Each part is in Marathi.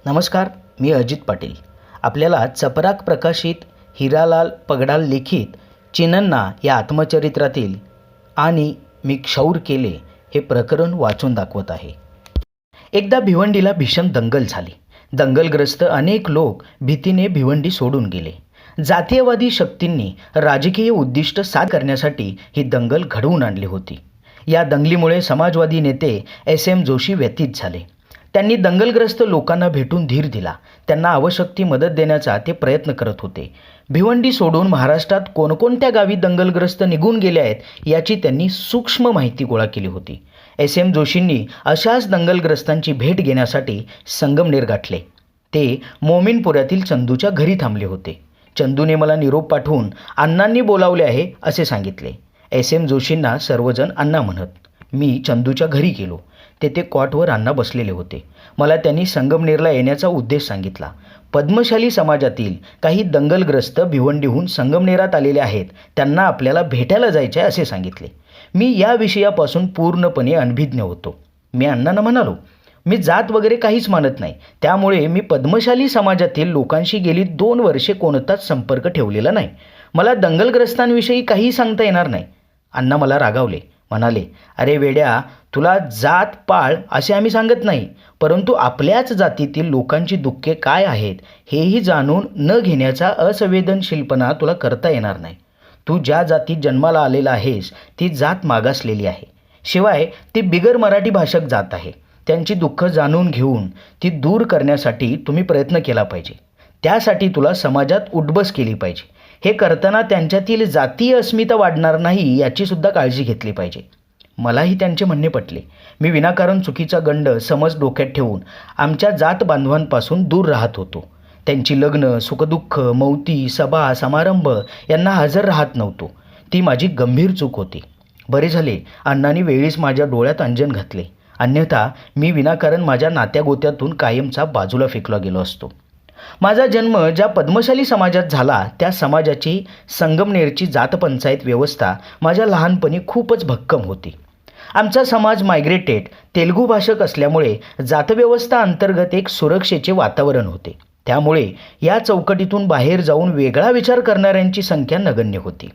नमस्कार, मी अजित पाटील. आपल्याला चपराक प्रकाशित हिरालाल पगडाल लिखित चिन्नन्ना या आत्मचरित्रातील आणि मी क्षौर केले हे प्रकरण वाचून दाखवत आहे. एकदा भिवंडीला भीषण दंगल झाली. दंगलग्रस्त अनेक लोक भीतीने भिवंडी सोडून गेले. जातीयवादी शक्तींनी राजकीय उद्दिष्ट साध्य करण्यासाठी ही दंगल घडवून आणली होती. या दंगलीमुळे समाजवादी नेते SM जोशी व्यथित झाले. त्यांनी दंगलग्रस्त लोकांना भेटून धीर दिला. त्यांना आवश्यक ती मदत देण्याचा ते प्रयत्न करत होते. भिवंडी सोडून महाराष्ट्रात कोणकोणत्या गावी दंगलग्रस्त निघून गेले आहेत याची त्यांनी सूक्ष्म माहिती गोळा केली होती. SM जोशींनी अशाच दंगलग्रस्तांची भेट घेण्यासाठी संगमनेर गाठले. ते मोमीनपुऱ्यातील चंदूच्या घरी थांबले होते. चंदूने मला निरोप पाठवून अण्णांनी बोलावले आहे असे सांगितले. SM जोशींना सर्वजण अण्णा म्हणत. मी चंदूच्या घरी गेलो. तेथे कॉटवर अण्णा बसलेले होते. मला त्यांनी संगमनेरला येण्याचा उद्देश सांगितला. पद्मशाली समाजातील काही दंगलग्रस्त भिवंडीहून संगमनेरात आलेले आहेत. त्यांना आपल्याला भेटायला जायचे आहे असे सांगितले. मी या विषयापासून पूर्णपणे अनभिज्ञ होतो. मी अण्णांना म्हणालो, मी जात वगैरे काहीच मानत नाही. त्यामुळे मी पद्मशाली समाजातील लोकांशी गेली 2 वर्षे कोणताच संपर्क ठेवलेला नाही. मला दंगलग्रस्तांविषयी काही सांगता येणार नाही. अण्णा मला रागावले. म्हणाले, अरे वेड्या, तुला जात पाळ असे आम्ही सांगत नाही, परंतु आपल्याच जातीतील लोकांची दुःखे काय आहेत हेही जाणून न घेण्याचा असंवेदनशीलपणा तुला करता येणार नाही. तू ज्या जातीत जन्माला आलेला आहेस ती जात मागासलेली आहे. शिवाय ती बिगर मराठी भाषक जात आहे. त्यांची दुःख जाणून घेऊन ती दूर करण्यासाठी तुम्ही प्रयत्न केला पाहिजे. त्यासाठी तुला समाजात उठबस केली पाहिजे. हे करताना त्यांच्यातील जातीय अस्मिता वाढणार नाही याचीसुद्धा काळजी घेतली पाहिजे. मलाही त्यांचे म्हणणे पटले. मी विनाकारण चुकीचा गंड समज डोक्यात ठेवून आमच्या जात बांधवांपासून दूर राहत होतो. त्यांची लग्न, सुखदुःख, मौती, सभा, समारंभ यांना हजर राहत नव्हतो. ती माझी गंभीर चूक होती. बरे झाले अण्णांनी वेळीच माझ्या डोळ्यात अंजन घातले. अन्यथा मी विनाकारण माझ्या नात्यागोत्यातून कायमचा बाजूला फेकला गेलो असतो. माझा जन्म ज्या पद्मशाली समाजात झाला त्या समाजाची संगमनेरची जातपंचायत व्यवस्था माझ्या लहानपणी खूपच भक्कम होती. आमचा समाज मायग्रेटेड तेलुगू भाषक असल्यामुळे जातव्यवस्था अंतर्गत एक सुरक्षेचे वातावरण होते. त्यामुळे या चौकटीतून बाहेर जाऊन वेगळा विचार करणाऱ्यांची संख्या नगण्य होती.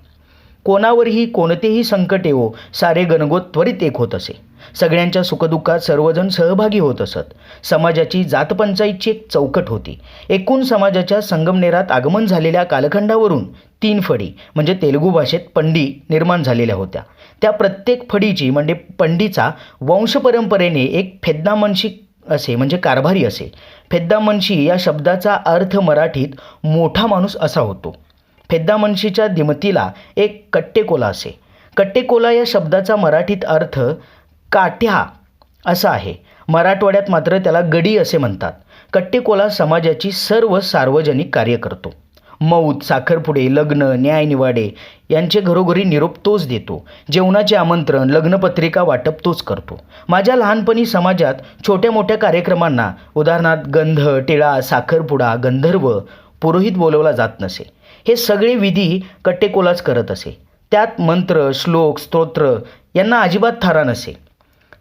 कोणावरही कोणतेही संकट येवो सारे गणगोत त्वरित एक होत असे. सगळ्यांच्या सुखदुःखात सर्वजण सहभागी होत असत. समाजाची जातपंचायतची एक चौकट होती. एकूण समाजाच्या संगमनेरात आगमन झालेल्या कालखंडावरून 3 फडी म्हणजे तेलुगू भाषेत पंडी निर्माण झालेल्या होत्या. त्या प्रत्येक फडीची म्हणजे पंडीचा वंशपरंपरेने एक फेद्दामनशी असे म्हणजे कारभारी असे. फेद्दामनशी या शब्दाचा अर्थ मराठीत मोठा माणूस असा होतो. फेद्दामनशीच्या दिमतीला एक कट्टेकोला असे. कट्टेकोला या शब्दाचा मराठीत अर्थ काठ्या असा आहे. मराठवाड्यात मात्र त्याला गडी असे म्हणतात. कट्टेकोला समाजाची सर्व सार्वजनिक कार्य करतो. मौत, साखरपुडे, लग्न, न्यायनिवाडे यांचे घरोघरी निरोप तोच देतो. जेवणाचे आमंत्रण, लग्नपत्रिका वाटप तोच करतो. माझ्या लहानपणी समाजात छोट्या मोठ्या कार्यक्रमांना उदाहरणार्थ गंध, टिळा, साखरपुडा, गंधर्व, पुरोहित बोलवला जात नसे. हे सगळे विधी कट्टेकोलाच करत असे. त्यात मंत्र, श्लोक, स्तोत्र यांना अजिबात थारा नसे.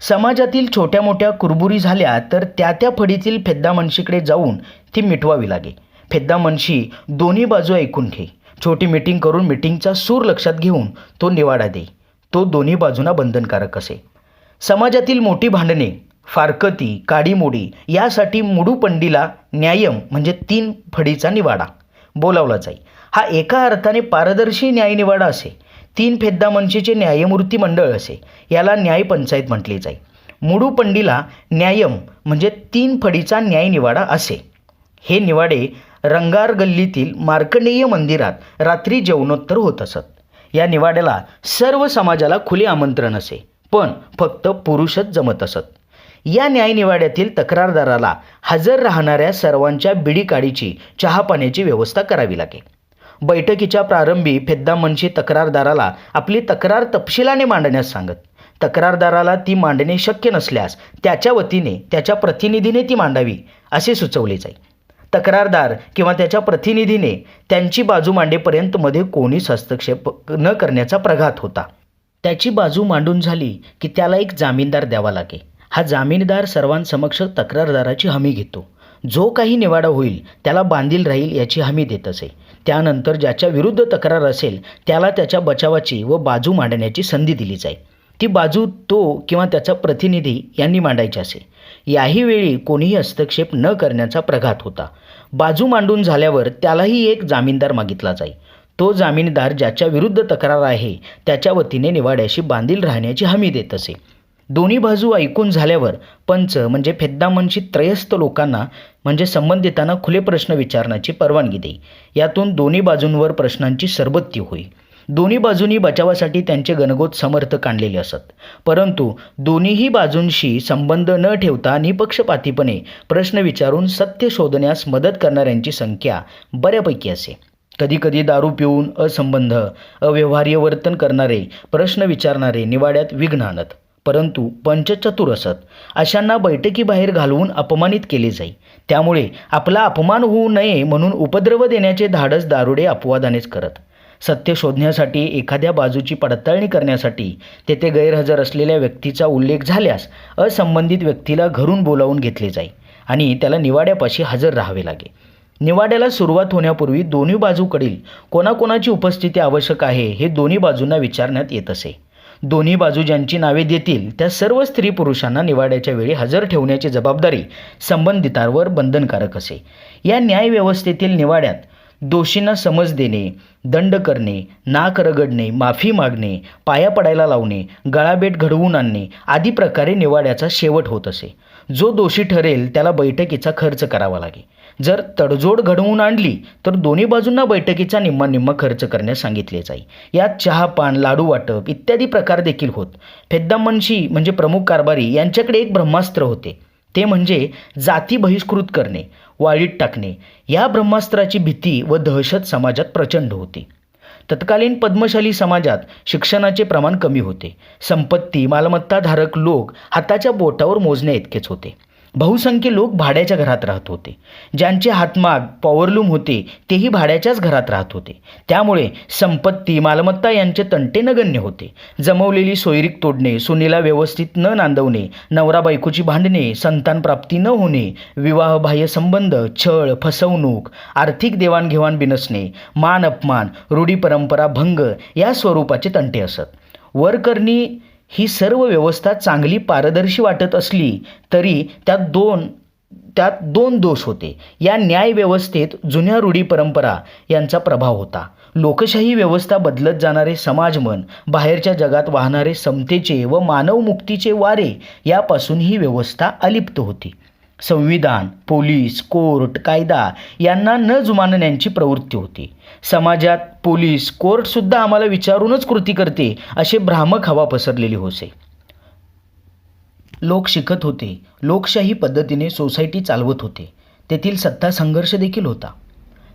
समाजातील छोट्या मोठ्या कुरबुरी झाल्या तर त्या फडीतील फेद्दामनशीकडे जाऊन ती मिटवावी लागे. फेद्दामनशी दोन्ही बाजू ऐकून घे. छोटी मीटिंग करून मीटिंगचा सूर लक्षात घेऊन तो निवाडा दे. तो दोन्ही बाजूंना बंधनकारक असे. समाजातील मोठी भांडणे, फारकती, काडीमोडी यासाठी मुडूपंडीला न्यायम म्हणजे 3 फडीचा निवाडा बोलावला जाई. हा एका अर्थाने पारदर्शी न्यायनिवाडा असे. 3 फेद्दामनशीचे न्यायमूर्ती मंडळ असे. याला न्यायपंचायत म्हटले जाई. मुडूपंडीला न्यायम म्हणजे 3 फडीचा न्यायनिवाडा असे. हे निवाडे रंगार गल्लीतील मार्कंडेय मंदिरात रात्री जेवणोत्तर होत असत. या निवाड्याला सर्व समाजाला खुले आमंत्रण असे, पण फक्त पुरुषच जमत असत. या न्यायनिवाड्यातील तक्रारदाराला हजर राहणाऱ्या सर्वांच्या बिडीकाडीची, चहापाण्याची व्यवस्था करावी लागे. बैठकीच्या प्रारंभी फेद्दामनशी तक्रारदाराला आपली तक्रार तपशिलाने मांडण्यास सांगत. तक्रारदाराला ती मांडणे शक्य नसल्यास त्याच्या वतीने त्याच्या प्रतिनिधीने ती मांडावी असे सुचवले जाई. तक्रारदार किंवा त्याच्या प्रतिनिधीने त्यांची बाजू मांडेपर्यंत मध्ये कोणीच हस्तक्षेप न करण्याचा प्रघात होता. त्याची बाजू मांडून झाली की त्याला एक जामीनदार द्यावा लागे. हा जामीनदार सर्वांसमक्ष तक्रारदाराची हमी घेतो. जो काही निवाडा होईल त्याला बांधील राहील याची हमी देत असे. त्यानंतर ज्याच्या विरुद्ध तक्रार असेल त्याला त्याच्या बचावाची व बाजू मांडण्याची संधी दिली जाई. ती बाजू तो किंवा त्याचा प्रतिनिधी यांनी मांडायची असे. याही वेळी कोणीही हस्तक्षेप न करण्याचा प्रघात होता. बाजू मांडून झाल्यावर त्यालाही एक जामीनदार मागितला जाई. तो जामीनदार ज्याच्या विरुद्ध तक्रार आहे त्याच्या वतीने निवाड्याशी बांधील राहण्याची हमी देत असे. दोन्ही बाजू ऐकून झाल्यावर पंच म्हणजे फेद्दामनशी त्रयस्थ लोकांना म्हणजे संबंधितांना खुले प्रश्न विचारण्याची परवानगी देई. यातून दोन्ही बाजूंवर प्रश्नांची सरबत्ती होई. दोन्ही बाजूंनी बचावासाठी त्यांचे गणगोत समर्थक आणलेले असत. परंतु दोन्हीही बाजूंशी संबंध न ठेवता निपक्षपातीपणे प्रश्न विचारून सत्य शोधण्यास मदत करणाऱ्यांची संख्या बऱ्यापैकी असे. कधीकधी दारू पिऊन असंबंध अव्यवहार्य वर्तन करणारे प्रश्न विचारणारे निवाड्यात विघ्न आणत. परंतु पंच चतुर असत. अशांना बैठकीबाहेर घालवून अपमानित केले जाई. त्यामुळे आपला अपमान होऊ नये म्हणून उपद्रव देण्याचे धाडस दारुडे अपवादानेच करत. सत्य शोधण्यासाठी एखाद्या बाजूची पडताळणी करण्यासाठी तेथे गैरहजर असलेल्या व्यक्तीचा उल्लेख झाल्यास असंबंधित व्यक्तीला घरून बोलावून घेतले जाई आणि त्याला निवाड्यापाशी हजर राहावे लागे. निवाड्याला सुरुवात होण्यापूर्वी दोन्ही बाजूकडील कोणाकोणाची उपस्थिती आवश्यक आहे हे दोन्ही बाजूंना विचारण्यात येत असे. दोन्ही बाजू ज्यांची नावे देतील त्या सर्व स्त्री पुरुषांना निवाड्याच्या वेळी हजर ठेवण्याची जबाबदारी संबंधितांवर बंधनकारक असे. या न्यायव्यवस्थेतील निवाड्यात दोषींना समज देणे, दंड करणे, नाक रगडणे, माफी मागणे, पाया पडायला लावणे, गळाभेट घडवून आणणे आदी प्रकारे निवाड्याचा शेवट होत असे. जो दोषी ठरेल त्याला बैठकीचा खर्च करावा लागे. जर तडजोड घडवून आणली तर दोन्ही बाजूंना बैठकीचा निम्मा खर्च करण्यास सांगितले जाई. यात चहापान, लाडू वाटप इत्यादी प्रकार देखील होत. फेद्दामनशी म्हणजे प्रमुख कारभारी यांच्याकडे एक ब्रह्मास्त्र होते. ते म्हणजे जाती बहिष्कृत करणे, वाळीत टाकणे. या ब्रह्मास्त्राची भीती व दहशत समाजात प्रचंड होती. तत्कालीन पद्मशाली समाजात शिक्षणाचे प्रमाण कमी होते. संपत्ती मालमत्ताधारक लोक हाताच्या बोटावर मोजण्या इतकेच होते. बहुसंख्य लोक भाड्याच्या घरात राहत होते. ज्यांचे हातमाग पॉवरलूम होते तेही भाड्याच्याच घरात राहत होते. त्यामुळे संपत्ती मालमत्ता यांचे तंटे नगण्य होते. जमवलेली सोयरीक तोडणे, सुनेला व्यवस्थित न नांदवणे, नवरा बायकोची भांडणे, संतान प्राप्ती न होणे, विवाहबाह्य संबंध, छळ, फसवणूक, आर्थिक देवाणघेवाण बिनसणे, मान अपमान, रूढी परंपरा भंग या स्वरूपाचे तंटे असत. वरकरणी ही सर्व व्यवस्था चांगली पारदर्शी वाटत असली तरी त्यात दोन दोष होते. या न्यायव्यवस्थेत जुन्या रूढी परंपरा यांचा प्रभाव होता. लोकशाही व्यवस्था बदलत जाणारे समाजमन, बाहेरच्या जगात वाहणारे समतेचे व मानवमुक्तीचे वारे यापासून ही व्यवस्था अलिप्त होती. संविधान, पोलीस, कोर्ट, कायदा यांना न जुमानण्याची प्रवृत्ती होती. समाजात पोलीस, कोर्टसुद्धा आम्हाला विचारूनच कृती करते असे भ्रामक हवा पसरलेली होते. लोक शिकत होते. लोकशाही पद्धतीने सोसायटी चालवत होते. तेथील सत्ता संघर्ष देखील होता.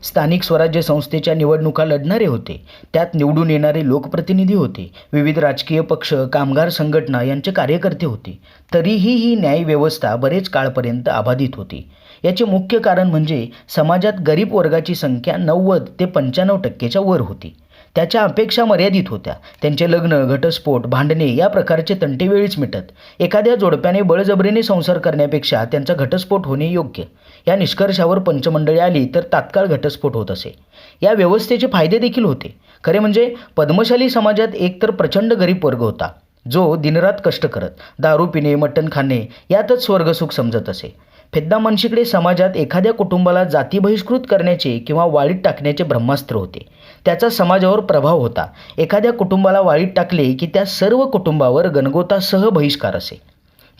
स्थानिक स्वराज्य संस्थेच्या निवडणुका लढणारे होते. त्यात निवडून येणारे लोकप्रतिनिधी होते. विविध राजकीय पक्ष, कामगार संघटना यांचे कार्यकर्ते होते. तरीही ही न्यायव्यवस्था बरेच काळपर्यंत अबाधित होती. याचे मुख्य कारण म्हणजे समाजात गरीब वर्गाची संख्या 90 ते 95% वर होती. त्याच्या अपेक्षा मर्यादित होत्या. त्यांचे लग्न, घटस्फोट, भांडणे या प्रकारचे तंटे वेळीच मिटत. एखाद्या जोडप्याने बळजबरीने संसार करण्यापेक्षा त्यांचा घटस्फोट होणे योग्य या निष्कर्षावर पंचमंडळी आली तर तात्काळ घटस्फोट होत असे. या व्यवस्थेचे फायदे देखील होते. खरे म्हणजे पद्मशाली समाजात एकतर प्रचंड गरीब वर्ग होता जो दिनरात कष्ट करत दारू पिणे, मटण खाणे यातच स्वर्गसुख समजत असे. फेद्दामनशीकडे समाजात एखाद्या कुटुंबाला जाती बहिष्कृत करण्याचे किंवा वाळीत टाकण्याचे ब्रह्मास्त्र होते. त्याचा समाजावर प्रभाव होता. एखाद्या कुटुंबाला वाळीत टाकले की त्या सर्व कुटुंबावर गणगोतासह बहिष्कार असे.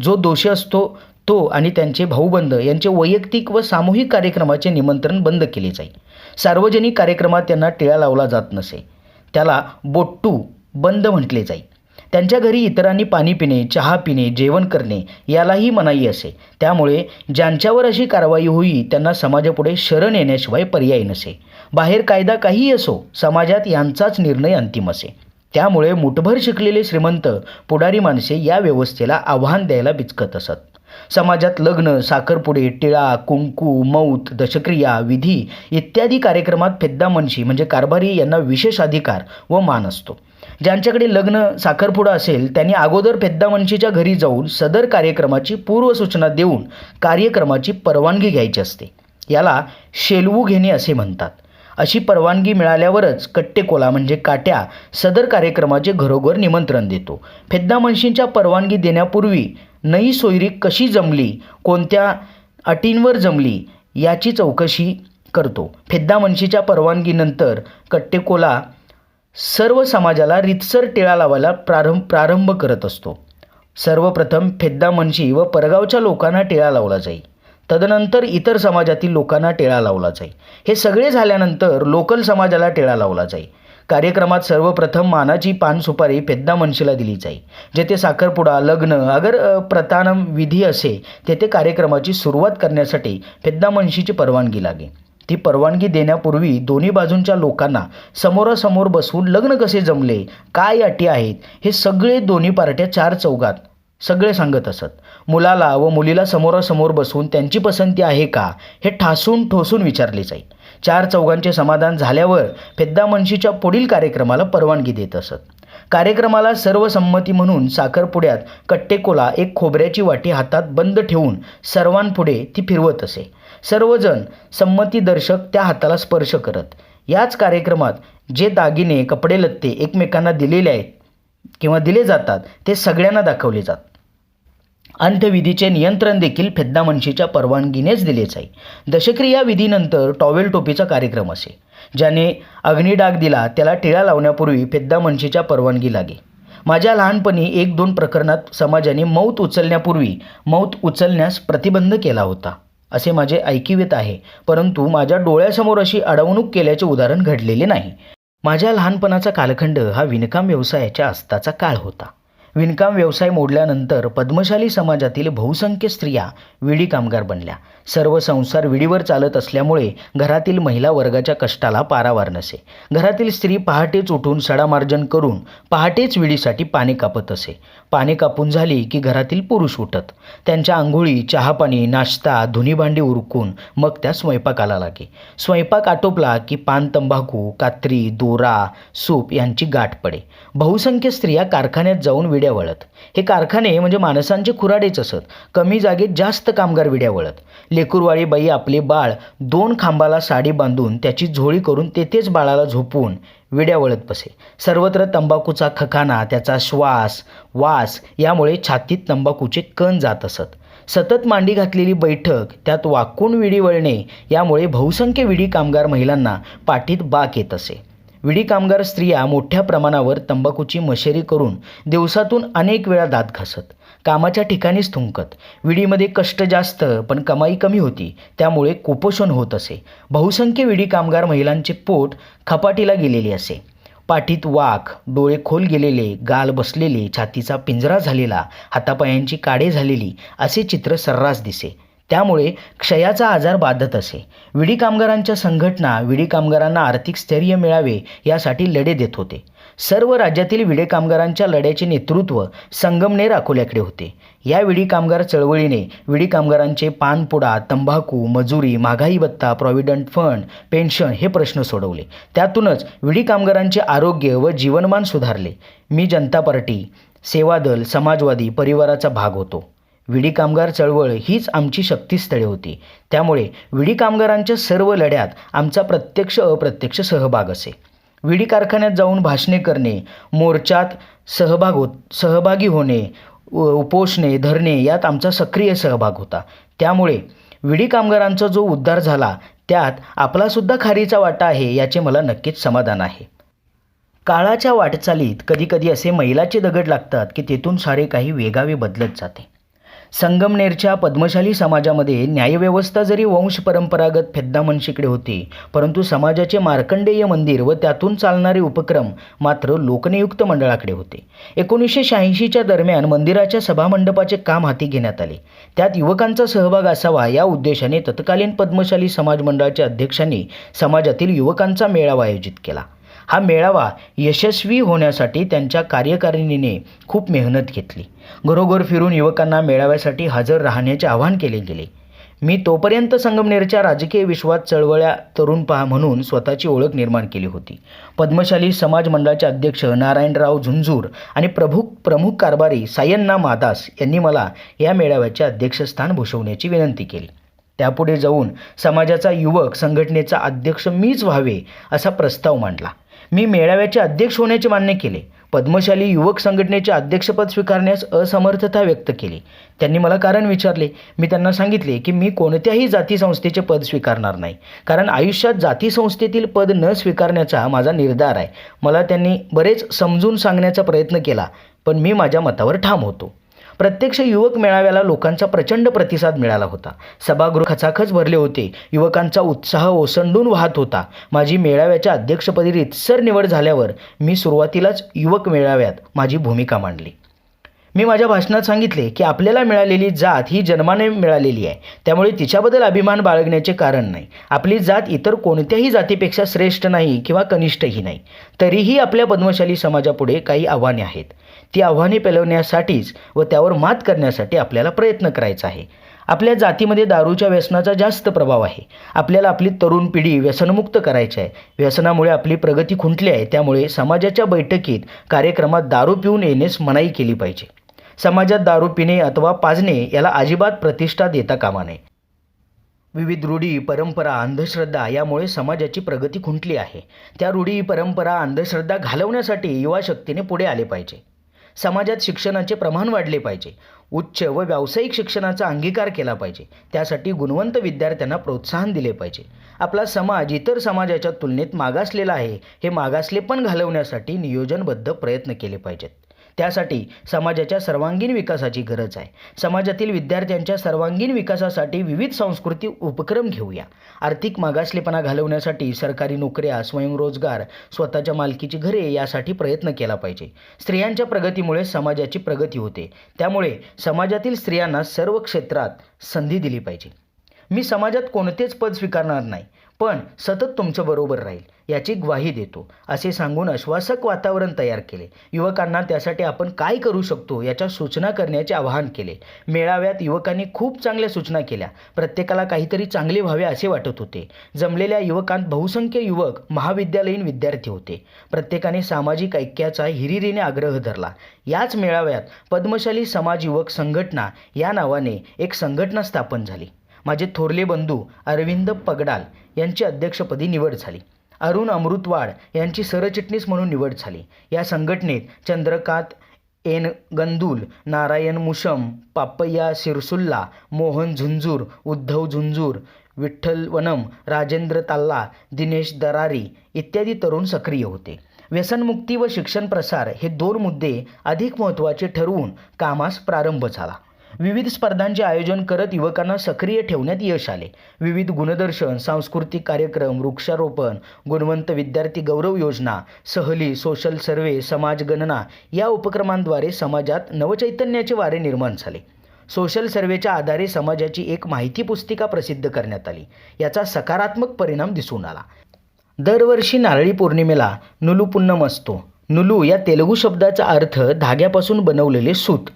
जो दोषी असतो तो आणि त्यांचे भाऊबंद यांचे वैयक्तिक व सामूहिक कार्यक्रमाचे निमंत्रण बंद केले जाई. सार्वजनिक कार्यक्रमात त्यांना टिळा लावला जात नसे. त्याला बोट्टू बंद म्हटले जाई. त्यांच्या घरी इतरांनी पाणी पिणे, चहा पिणे, जेवण करणे यालाही मनाई असे. त्यामुळे ज्यांच्यावर अशी कारवाई होई त्यांना समाजापुढे शरण येण्याशिवाय पर्याय नसे. बाहेर कायदा काहीही असो, समाजात यांचाच निर्णय अंतिम असे. त्यामुळे मुठभर शिकलेले श्रीमंत पुढारी माणसे या व्यवस्थेला आव्हान द्यायला बिचकत असत. समाजात लग्न, साखरपुडे, टिळा, कुंकू, मौत, दशक्रिया, विधी इत्यादी कार्यक्रमात फेद्दामनशी म्हणजे कारभारी यांना विशेष अधिकार व मान असतो. ज्यांच्याकडे लग्न, साखरपुडा असेल त्यांनी अगोदर फेद्दामनशीच्या घरी जाऊन सदर कार्यक्रमाची पूर्वसूचना देऊन कार्यक्रमाची परवानगी घ्यायची असते. याला शेलवू घेणे असे म्हणतात. अशी परवानगी मिळाल्यावरच कट्टेकोला म्हणजे काट्या सदर कार्यक्रमाचे घरोघर निमंत्रण देतो. फेद्दामनशींच्या परवानगी देण्यापूर्वी नई सोयरी कशी जमली, कोणत्या अटींवर जमली याची चौकशी करतो. फेद्दामनशीच्या परवानगीनंतर कट्टेकोला सर्व समाजाला रीतसर टिळा लावायला प्रारंभ करत असतो. सर्वप्रथम फेद्दामनशी व परगावच्या लोकांना टिळा लावला जाई. तदनंतर इतर समाजातील लोकांना टिळा लावला जाई. हे सगळे झाल्यानंतर लोकल समाजाला टिळा लावला जाई. कार्यक्रमात सर्वप्रथम मानाची पान सुपारी फेद्दामनशीला दिली जाई. जेथे साखरपुडा, लग्न अगर प्रतानम विधी असे तेथे कार्यक्रमाची सुरुवात करण्यासाठी फेद्दामनशीची परवानगी लागे. ती परवानगी देण्यापूर्वी दोन्ही बाजूंच्या लोकांना समोरासमोर बसवून लग्न कसे जमले, काय अटी आहेत हे सगळे दोन्ही पार्ट्या चार चौघात सगळे सांगत असत. मुलाला व मुलीला समोरासमोर बसवून त्यांची पसंती आहे का हे ठासून ठोसून विचारले जाई. चार चौघांचे समाधान झाल्यावर फेद्दामनशीच्या पुढील कार्यक्रमाला परवानगी देत असत. कार्यक्रमाला सर्वसंमती म्हणून साखरपुड्यात कट्टेकोला एक खोबऱ्याची वाटी हातात बंद ठेवून सर्वांपुढे ती फिरवत असे. सर्वजण संमतीदर्शक त्या हाताला स्पर्श करत. याच कार्यक्रमात जे दागिने, कपडे लत्ते एकमेकांना दिलेले आहेत किंवा दिले जातात ते सगळ्यांना दाखवले जातात. अंत्यविधीचे नियंत्रण देखील फेद्दामनशीच्या परवानगीनेच दिले जाई. दशक्रिया विधीनंतर टॉवेल टोपीचा कार्यक्रम असे. ज्याने अग्निडाग दिला त्याला टिळा लावण्यापूर्वी फेद्दामनशीच्या परवानगी लागे. माझ्या लहानपणी 1-2 प्रकरणात समाजाने मौत उचलण्यापूर्वी मौत उचलण्यास प्रतिबंध केला होता असे माझे ऐकिवेत आहे, परंतु माझ्या डोळ्यासमोर अशी अडवणूक केल्याचे उदाहरण घडलेले नाही. माझ्या लहानपणाचा कालखंड हा विणकाम व्यवसायाच्या अस्ताचा काळ होता. विणकाम व्यवसाय मोडल्यानंतर पद्मशाली समाजातील बहुसंख्य स्त्रिया विडी कामगार बनल्या. सर्व संसार विडीवर चालत असल्यामुळे घरातील महिला वर्गाच्या कष्टाला पारावार नसे. घरातील स्त्री पहाटेच उठून सडामार्जन करून पहाटेच विडीसाठी पाने कापत असे. पाने कापून झाली की घरातील पुरुष उठत. त्यांच्या आंघोळी, चहापाणी, नाश्ता, धुनीभांडी उरकून मग त्या स्वयंपाकाला लागे. स्वयंपाक आटोपला की पान, तंबाखू, कात्री, दोरा, सूप यांची गाठ पडे. बहुसंख्य स्त्रिया कारखान्यात जाऊन विड्या वळत. हे कारखाने म्हणजे माणसांचे खुराडेच असत. कमी जागेत जास्त कामगार विड्या वळत. लेकरवाळी बाई आपले बाळ 2 खांबाला साडी बांधून त्याची झोळी करून तेथेच बाळाला झोपवून विड्या वळत बसे. सर्वत्र तंबाखूचा खकाना, त्याचा श्वास, वास यामुळे छातीत तंबाखूचे कण जात असत. सतत मांडी घातलेली बैठक, त्यात वाकून विडी वळणे यामुळे बहुसंख्य विडी कामगार महिलांना पाठीत बाक येत असे. विडी कामगार स्त्रिया मोठ्या प्रमाणावर तंबाखूची मशेरी करून दिवसातून अनेक वेळा दात घासत. कामाच्या ठिकाणीच थुंकत. विडीमध्ये कष्ट जास्त पण कमाई कमी होती, त्यामुळे कुपोषण होत असे. बहुसंख्य विडी कामगार महिलांचे पोट खपाटीला गेलेले असे. पाठीत वाक, डोळे खोल गेलेले, गाल बसलेले, छातीचा पिंजरा झालेला, हातापायांची काडे झालेली असे चित्र सर्रास दिसे. त्यामुळे क्षयाचा आजार बाधत असे. विडी कामगारांच्या संघटना विडी कामगारांना आर्थिक स्थैर्य मिळावे यासाठी लढे देत होते. सर्व राज्यातील विडी कामगारांच्या लढ्याचे नेतृत्व संगमनेर अकोल्याकडे होते. या विडी कामगार चळवळीने विडी कामगारांचे पानपुडा, तंबाखू, मजुरी, महागाई भत्ता, प्रॉव्हिडंट फंड, पेन्शन हे प्रश्न सोडवले. त्यातूनच विडी कामगारांचे आरोग्य व जीवनमान सुधारले. मी जनता पार्टी, सेवादल, समाजवादी परिवाराचा भाग होतो. विडी कामगार चळवळ हीच आमची शक्तीस्थळे होती. त्यामुळे विडी कामगारांच्या सर्व लढ्यात आमचा प्रत्यक्ष अप्रत्यक्ष सहभाग असे. विडी कारखान्यात जाऊन भाषणे करणे, मोर्चात सहभागी होणे, उपोषणे, धरणे यात आमचा सक्रिय सहभाग होता. त्यामुळे विडी कामगारांचा जो उद्धार झाला त्यात आपलासुद्धा खारीचा वाटा आहे याचे मला नक्कीच समाधान आहे. काळाच्या वाटचालीत कधीकधी असे मैलाचे दगड लागतात की तेथून सारे काही वेगावे बदलत जाते. संगमनेरच्या पद्मशाली समाजामध्ये न्यायव्यवस्था जरी वंश परंपरागत फेद्दामनशीकडे होती, परंतु समाजाचे मार्कंडेय मंदिर व त्यातून चालणारे उपक्रम मात्र लोकनियुक्त मंडळाकडे होते. 1986च्या दरम्यान मंदिराच्या सभामंडपाचे काम हाती घेण्यात आले. त्यात युवकांचा सहभाग असावा या उद्देशाने तत्कालीन पद्मशाली समाज मंडळाच्या अध्यक्षांनी समाजातील युवकांचा मेळावा आयोजित केला. हा मेळावा यशस्वी होण्यासाठी त्यांच्या कार्यकारिणीने खूप मेहनत घेतली. घरोघर फिरून युवकांना मेळाव्यासाठी हजर राहण्याचे आवाहन केले गेले. मी तोपर्यंत संगमनेरच्या राजकीय विश्वात चळवळ्या तरुण पहा म्हणून स्वतःची ओळख निर्माण केली होती. पद्मशाली समाज मंडळाचे अध्यक्ष नारायणराव झुंझूर आणि प्रमुख कारभारी सायन्ना मादास यांनी मला या मेळाव्याचे अध्यक्षस्थान भूषवण्याची विनंती केली. त्यापुढे जाऊन समाजाचा युवक संघटनेचा अध्यक्ष मीच व्हावे असा प्रस्ताव मांडला. मी मेळाव्याचे अध्यक्ष होण्याचे मान्य केले. पद्मशाली युवक संघटनेचे अध्यक्षपद स्वीकारण्यास असमर्थता व्यक्त केली. त्यांनी मला कारण विचारले. मी त्यांना सांगितले की मी कोणत्याही जाती संस्थेचे पद स्वीकारणार नाही, कारण आयुष्यात जाती संस्थेतील पद न स्वीकारण्याचा माझा निर्धार आहे. मला त्यांनी बरेच समजून सांगण्याचा प्रयत्न केला, पण मी माझ्या मतावर ठाम होतो. प्रत्यक्ष युवक मेळाव्याला लोकांचा प्रचंड प्रतिसाद मिळाला होता. सभागृह खचाखच भरले होते. युवकांचा उत्साह ओसंडून वाहत होता. माझी मेळाव्याच्या अध्यक्षपदी रीतसर निवड झाल्यावर मी सुरुवातीलाच युवक मेळाव्यात माझी भूमिका मांडली. मी माझ्या भाषणात सांगितले की आपल्याला मिळालेली जात ही जन्माने मिळालेली आहे, त्यामुळे तिच्याबद्दल अभिमान बाळगण्याचे कारण नाही. आपली जात इतर कोणत्याही जातीपेक्षा श्रेष्ठ नाही किंवा कनिष्ठही नाही. तरीही आपल्या पद्मशाली समाजापुढे काही आव्हाने आहेत. ती आव्हाने पेलवण्यासाठीच व त्यावर मात करण्यासाठी आपल्याला प्रयत्न करायचा आहे. आपल्या जातीमध्ये दारूच्या व्यसनाचा जास्त प्रभाव आहे. आपल्याला आपली तरुण पिढी व्यसनमुक्त करायची आहे. व्यसनामुळे आपली प्रगती खुंटली आहे. त्यामुळे समाजाच्या बैठकीत, कार्यक्रमात दारू पिऊन येण्यास मनाई केली पाहिजे. समाजात दारू पिणे अथवा पाजणे याला अजिबात प्रतिष्ठा देता कामा नये. विविध रूढी, परंपरा, अंधश्रद्धा यामुळे समाजाची प्रगती खुंटली आहे. त्या रूढी, परंपरा, अंधश्रद्धा घालवण्यासाठी युवा शक्तीने पुढे आले पाहिजे. समाजात शिक्षणाचे प्रमाण वाढले पाहिजे. उच्च व व्यावसायिक शिक्षणाचा अंगीकार केला पाहिजे. त्यासाठी गुणवंत विद्यार्थ्यांना प्रोत्साहन दिले पाहिजे. आपला समाज इतर समाजाच्या तुलनेत मागासलेला आहे, हे मागासलेपण घालवण्यासाठी नियोजनबद्ध प्रयत्न केले पाहिजेत. त्यासाठी समाजाच्या सर्वांगीण विकासाची गरज आहे. समाजातील विद्यार्थ्यांच्या सर्वांगीण विकासासाठी विविध सांस्कृतिक उपक्रम घेऊया. आर्थिक मागासलेपणा घालवण्यासाठी सरकारी नोकऱ्या, स्वयंरोजगार, स्वतःच्या मालकीची घरे यासाठी प्रयत्न केला पाहिजे. स्त्रियांच्या प्रगतीमुळे समाजाची प्रगती होते. त्यामुळे समाजातील स्त्रियांना सर्व क्षेत्रात संधी दिली पाहिजे. मी समाजात कोणतेच पद स्वीकारणार नाही, पण सतत तुमच्याबरोबर राहील याची ग्वाही देतो, असे सांगून आश्वासक वातावरण तयार केले. युवकांना त्यासाठी आपण काय करू शकतो याच्या सूचना करण्याचे आवाहन केले. मेळाव्यात युवकांनी खूप चांगल्या सूचना केल्या. प्रत्येकाला काहीतरी चांगले व्हावे असे वाटत होते. जमलेल्या युवकांत बहुसंख्य युवक महाविद्यालयीन विद्यार्थी होते. प्रत्येकाने सामाजिक ऐक्याचा हिरिरीने आग्रह धरला. याच मेळाव्यात पद्मशाली समाज युवक संघटना या नावाने एक संघटना स्थापन झाली. माझे थोरले बंधू अरविंद पगडाल यांची अध्यक्षपदी निवड झाली. अरुण अमृतवाड यांची सरचिटणीस म्हणून निवड झाली. या संघटनेत चंद्रकांत एन गंदूल, नारायण मुशम, पापय्या सिरसुल्ला, मोहन झुंझूर, उद्धव झुंझूर, विठ्ठल वनम, राजेंद्र ताल्ला, दिनेश दरारी इत्यादी तरुण सक्रिय होते. व्यसनमुक्ती व शिक्षण प्रसार हे 2 मुद्दे अधिक महत्त्वाचे ठरवून कामास प्रारंभ झाला. विविध स्पर्धांचे आयोजन करत युवकांना सक्रिय ठेवण्यात यश आले. विविध गुणदर्शन, सांस्कृतिक कार्यक्रम, वृक्षारोपण, गुणवंत विद्यार्थी गौरव योजना, सहली, सोशल सर्वे, समाजगणना या उपक्रमांद्वारे समाजात नवचैतन्याचे वारे निर्माण झाले. सोशल सर्वेच्या आधारे समाजाची एक माहिती पुस्तिका प्रसिद्ध करण्यात आली. याचा सकारात्मक परिणाम दिसून आला. दरवर्षी नारळी पौर्णिमेला नुलू पुन्नम असतो. नुलू या तेलुगू शब्दाचा अर्थ धाग्यापासून बनवलेले सूत.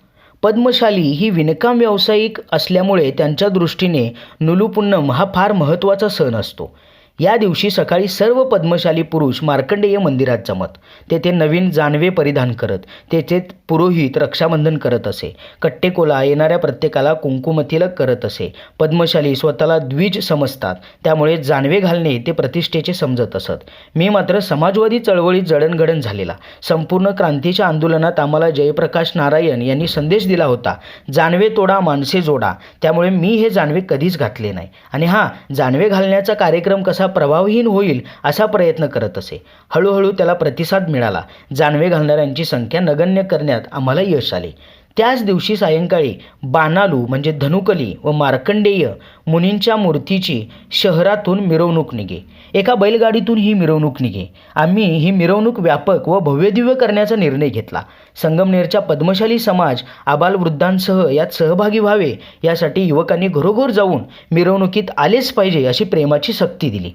पद्मशाली ही विणकाम व्यावसायिक असल्यामुळे त्यांच्या दृष्टीने नुलू पुन्नम हा फार महत्त्वाचा सण असतो. या दिवशी सकाळी सर्व पद्मशाली पुरुष मार्कंडेय मंदिरात जमत. तेथे नवीन जानवे परिधान करत. तेथे पुरोहित रक्षाबंधन करत असे. कट्टेकोला येणाऱ्या प्रत्येकाला कुंकुमतिलक करत असे. पद्मशाली स्वतःला द्विज समजतात, त्यामुळे जानवे घालणे ते प्रतिष्ठेचे समजत असत. मी मात्र समाजवादी चळवळीत जडणघडण झालेला. संपूर्ण क्रांतीच्या आंदोलनात आम्हाला जयप्रकाश नारायण यांनी संदेश दिला होता, जानवे तोडा माणसे जोडा. त्यामुळे मी हे जानवे कधीच घातले नाही आणि जानवे घालण्याचा कार्यक्रम कसा प्रभावहीन होईल असा प्रयत्न करत असे. हळूहळू त्याला प्रतिसाद मिळाला. जानवे घालणाऱ्यांची संख्या नगण्य करण्यात आम्हाला यश आले. त्याच दिवशी सायंकाळी बाणालू म्हणजे धनुकली व मार्कंडेय मुनींच्या मूर्तीची शहरातून मिरवणूक निघे. एका बैलगाडीतून ही मिरवणूक निघे. आम्ही ही मिरवणूक व्यापक व भव्यदिव्य करण्याचा निर्णय घेतला. संगमनेरच्या पद्मशाली समाज आबालवृद्धांसह यात सहभागी व्हावे यासाठी युवकांनी घरोघर जाऊन मिरवणुकीत आलेच पाहिजे अशी प्रेमाची सक्ती दिली.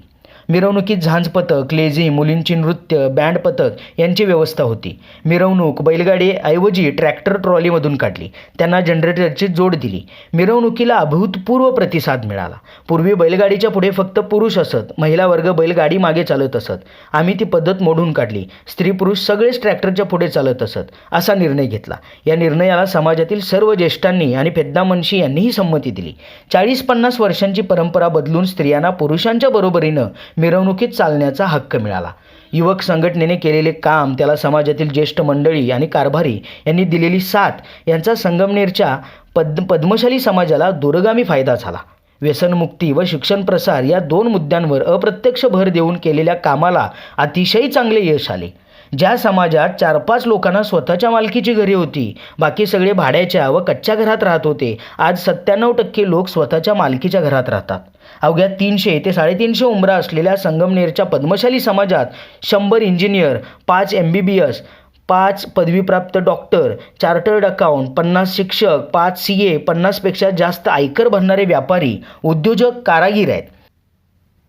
मिरवणुकीत झांज पथक, लेझिम, मुलींची नृत्य, बँड पथक यांची व्यवस्था होती. मिरवणूक बैलगाडीऐवजी ट्रॅक्टर ट्रॉलीमधून काढली. त्यांना जनरेटरची जोड दिली. मिरवणुकीला अभूतपूर्व प्रतिसाद मिळाला. पूर्वी बैलगाडीच्या पुढे फक्त पुरुष असत, महिला वर्ग बैलगाडी मागे चालत असत. आम्ही ती पद्धत मोडून काढली. स्त्री पुरुष सगळेच ट्रॅक्टरच्या पुढे चालत असत. असा निर्णय घेतला. या निर्णयाला समाजातील सर्व ज्येष्ठांनी आणि पेद्दामनशी यांनीही संमती दिली. 40-50 वर्षांची परंपरा बदलून स्त्रियांना पुरुषांच्या बरोबरीनं मिरवणुकीत चालण्याचा हक्क मिळाला. युवक संघटनेने केलेले काम, त्याला समाजातील ज्येष्ठ मंडळी आणि कारभारी यांनी दिलेली साथ यांचा संगमनेरच्या पद्मशाली समाजाला दूरगामी फायदा झाला. व्यसनमुक्ती व शिक्षण प्रसार या 2 मुद्द्यांवर अप्रत्यक्ष भर देऊन केलेल्या कामाला अतिशय चांगले यश आले. ज्या समाजात 4-5 लोकांना स्वतःच्या मालकीची घरे होती, बाकी सगळे भाड्याच्या व कच्च्या घरात राहत होते, आज 97% लोक स्वतःच्या मालकीच्या घरात राहतात. अवघ्या 300 ते 350 उंबरा असलेल्या संगमनेरच्या पद्मशाली समाजात 100 इंजिनियर, 5 MBBS, 5 पदवीप्राप्त डॉक्टर, चार्टर्ड अकाउंट, 50 शिक्षक, 5 CA, 50पेक्षा जास्त आयकर भरणारे व्यापारी, उद्योजक, कारागीर आहेत.